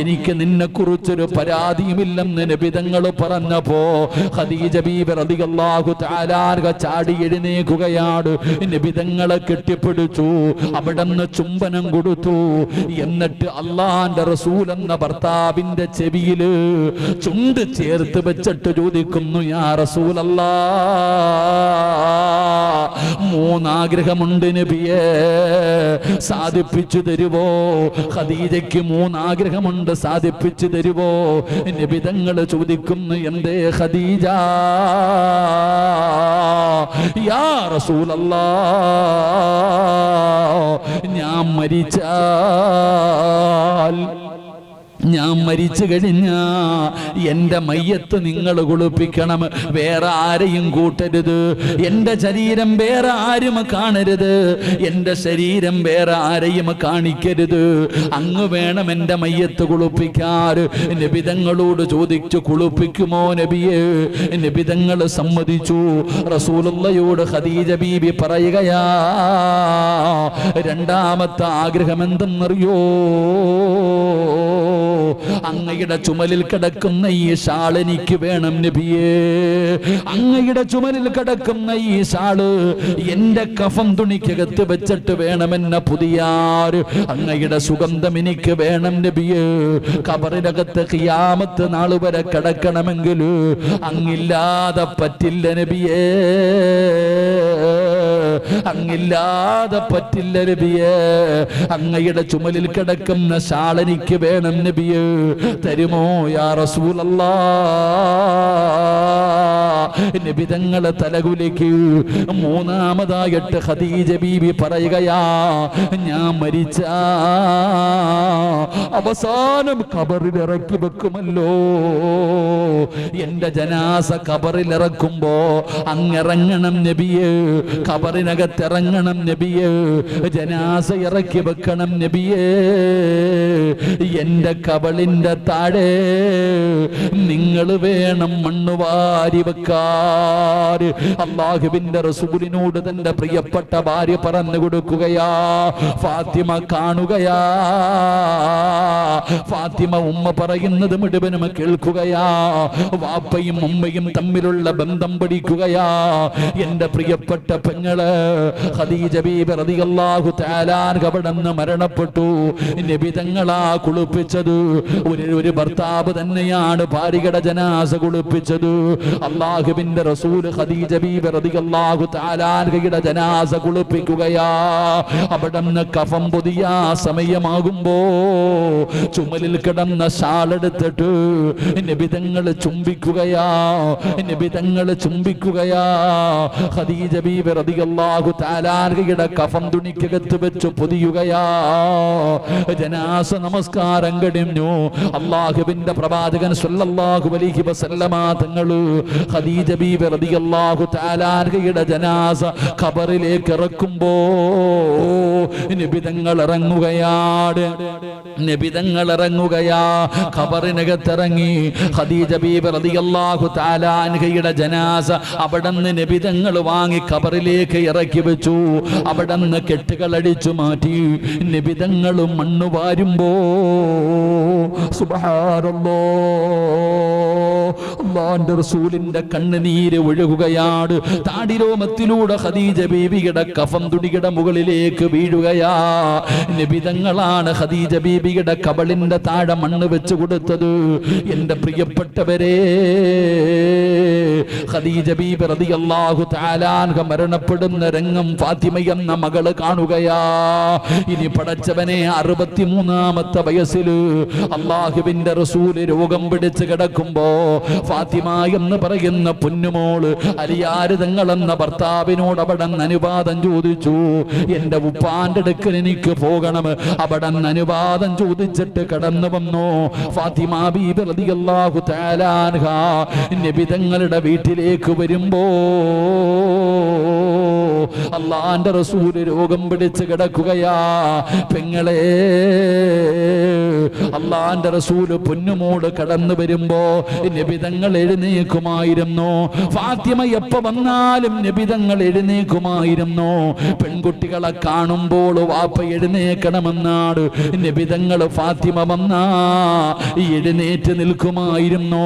എനിക്ക് നിന്നെ കുറിച്ചൊരു പരാതിയുമില്ലെന്ന് നബിതങ്ങൾ പറഞ്ഞപ്പോ ഖദീജ ബീബി റളിയല്ലാഹു തആല ചാടി എഴുന്നേൽക്കുകയാണ്. നബിതങ്ങളെ കെട്ടിപ്പിടിച്ചു, അവിടുന്ന് ചുംബനം കൊടുത്തു. എന്നിട്ട് അള്ളാന്റെ റസൂൽ എന്ന ഭർത്താവിന്റെ ചെവിയില് ചുണ്ട് ചേർത്ത് വെച്ചിട്ട് ചോദിക്കുന്നു, യാ റസൂലല്ലാ, 3 ആഗ്രഹമുണ്ട് നബിയെ, സാധിപ്പിച്ചു തരുവോ? ഖദീജയ്ക്ക് 3 ആഗ്രഹമുണ്ട്, സാധിപ്പിച്ചു തരുവോ? നബിതങ്ങൾ ചോദിക്കുന്നു, എന്തേ ഖദീജ? യാ റസൂലല്ലാഹ്, ഞാൻ മരിച്ചു കഴിഞ്ഞ എന്റെ മയ്യത്ത് നിങ്ങൾ കുളിപ്പിക്കണം, വേറെ ആരെയും കൂട്ടരുത്. എന്റെ ശരീരം വേറെ ആരും കാണരുത്, എന്റെ ശരീരം വേറെ ആരെയും കാണിക്കരുത്. അങ്ങ് വേണം എന്റെ മയ്യത്ത് കുളിപ്പിക്കാൻ. നബിതങ്ങളോട് ചോദിച്ചു, കുളിപ്പിക്കുമോ നബിയെ? നബിതങ്ങൾ സമ്മതിച്ചു. റസൂലുള്ളാഹിയോട് ഖദീജ ബീബി പറയുകയാ, രണ്ടാമത്തെ ആഗ്രഹം എന്തെന്നറിയോ? അങ്ങയുടെ ചുമലിൽ കിടക്കുന്ന ഈ ഷാൾ എനിക്ക് വേണം നബിയേ. അങ്ങയുടെ ചുമലിൽ കിടക്കുന്ന ഈ ഷാള് എന്റെ കഫം തുണിക്കകത്ത് വെച്ചിട്ട് വേണമെന്ന പുതിയാറ്. അങ്ങയുടെ സുഗന്ധം എനിക്ക് വേണം നബിയേ. ഖബറിനകത്ത് ഖിയാമത്ത് നാൾ വരെ കിടക്കണമെങ്കിൽ അങ്ങില്ലാതെ പറ്റില്ല നബിയേ, അങ്ങില്ലാതെ പറ്റില്ല നബിയേ. അങ്ങയുടെ ചുമലിൽ കിടക്കുന്ന ഷാൾ എനിക്ക് വേണം നബിയേ. തരുമോ യാ റസൂലല്ലാഹ്? നബിതങ്ങളെ തലകുലിക്ക്. മൂന്നാമതായിട്ട് ഖദീജ ബീബി പറയുകയാ, ഞാൻ മരിച്ച അവസാനം ഖബറിൽ ഇറക്കി വെക്കുമല്ലോ, എന്റെ ജനാസ ഖബറിൽ ഇറക്കുമ്പോ അങ്ങിറങ്ങണം നബിയേ, ഖബറിനകത്തിറങ്ങണം നബിയേ, ജനാസ ഇറക്കി വെക്കണം നബിയേ. എന്റെ കബളിന്റെ താഴെ നിങ്ങൾ വേണം മണ്ണ് വാരി വെക്കാൻ. അല്ലാഹുവിന്റെ റസൂലിനോട് തന്റെ പ്രിയപ്പെട്ട ഭാര്യ പറഞ്ഞു കൊടുക്കുകയാ. ഫാത്തിമ കാണുകയാ, ഫാത്തിമ ഉമ്മ പറയുന്നത് മുഴുവനും കേൾക്കുകയാ. വാപ്പയും ഉമ്മയും തമ്മിലുള്ള ബന്ധം പഠിക്കുകയാ. എന്റെ പ്രിയപ്പെട്ട പെങ്ങള്, ഖദീജ ബീബി റളിയല്ലാഹു തആല അവിടുന്ന് മരണപ്പെട്ടു. നബി തങ്ങളാ കുളിപ്പിച്ചത്. ഒരു ഭർത്താവ് തന്നെയാണ് ഭാര്യയുടെ ജനാസ കുളിപ്പിച്ചത്. അല്ലാഹുവിന്റെ റസൂൽ ഖദീജ ബീബി റളിയല്ലാഹു തആല അൻഹയുടെ ജനാസ കുളിപ്പിക്കുകയാ. അവിടുന്ന് കഫം പൊതിയ സമയമാകുമ്പോ ചുമലിൽ കിടന്ന ഷാളെടുത്തിട്ട് നബി തങ്ങൾ ചുംബിക്കുകയാ. നബി തങ്ങൾ ചുംബിക്കുകയാ. ഖദീജ ബീബി റളിയല്ലാഹു തആല അൻഹയുടെ കഫം തുണിക്കകത്ത് വെച്ച് പൊതിയുകയാ. ജനാസ നമസ്കാരം കഴിഞ്ഞു. അല്ലാഹുവിന്റെ പ്രവാചകൻ സ്വല്ലല്ലാഹു അലൈഹി വസല്ലമ തങ്ങൾ ഖദീജ ബീബി റളിയല്ലാഹു തആല അൻഹയുടെ ജനാസ ഖബറിലേക്ക് ഇറക്കുമ്പോ നബി തങ്ങൾ ഇറങ്ങുകയാണ്. നബി തങ്ങൾ ഇറങ്ങുകയാ. ഖബറിനകത്തിറങ്ങി ഖദീജ ബീബി റളിയല്ലാഹു തആല അൻഹയുടെ ജനാസ അവിടുന്ന് നബി തങ്ങൾ വാങ്ങി ഖബറിലേക്ക് ഇറക്കി വെച്ചു. അവിടുന്ന് കെട്ടുകൾ അടിച്ചു മാറ്റി. നബി തങ്ങൾ മണ്ണ് വാരുമ്പോ സുബ്ഹാനല്ലാഹ്, അല്ലാഹുവിന്റെ റസൂലിന്റെ കണ്ണുനീര് ഒഴുകുകയാണ്. താടിരോമത്തിലൂടെ ഖദീജ ബീബിയുടെ കഫം തുണിയുടെ മുകളിലേക്ക് വീഴുകയാ. നബി തങ്ങളാണ് ഖദീജ ബീബിയുടെ കബളിന്റെ താഴെ മണ്ണ് വെച്ച് കൊടുത്തത്. എന്റെ പ്രിയപ്പെട്ടവരെ, ഖദീജ ബീബി റളിയല്ലാഹു തആല അൻഹ മരണപ്പെടുന്ന രംഗം ഫാത്തിമ എന്ന മകള് കാണുകയാ. ഇനി പടച്ചവനെ 63-ാമത്തെ വയസ്സിൽ അല്ലാഹുവിന്റെ റസൂല് രോഗം പിടിച്ച് കിടക്കുമ്പോ ഫാത്തിമ എന്ന് പറയുന്ന പൊന്നുമോള് അലിയാര് തങ്ങളെന്ന ഭർത്താവിനോട് അവിടെ അനുവാദം ചോദിച്ചു. എന്റെ ഉപ്പാന്റെ അടുക്കൽ എനിക്ക് പോകണം. അവിടെ അനുവാദം ചോദിച്ചിട്ട് കടന്നു വന്നു. ഫാത്തിമ ബീബി റളിയല്ലാഹു തആല അൻഹ നബി തങ്ങളുടെ വീട്ടിലേക്ക് വരുമ്പോ അല്ലാഹുവിന്റെ റസൂല് രോഗം പിടിച്ച് കിടക്കുകയാ. പെങ്ങളെ, അല്ലാഹുവിന്റെ റസൂല് പൊന്നുമോട് കടന്നു വരുമ്പോ നബി തങ്ങൾ എഴുന്നേക്കുമായിരുന്നു. ഫാത്തിമ എപ്പോ വന്നാലും നബി തങ്ങൾ എഴുന്നേക്കുമായിരുന്നു. പെൺകുട്ടികളെ കാണുമ്പോൾ വാപ്പ എഴുന്നേക്കണമെന്നാണ് നബി തങ്ങൾ ഫാത്തിമ വന്നാ എഴുന്നേറ്റ് നിൽക്കുമായിരുന്നു.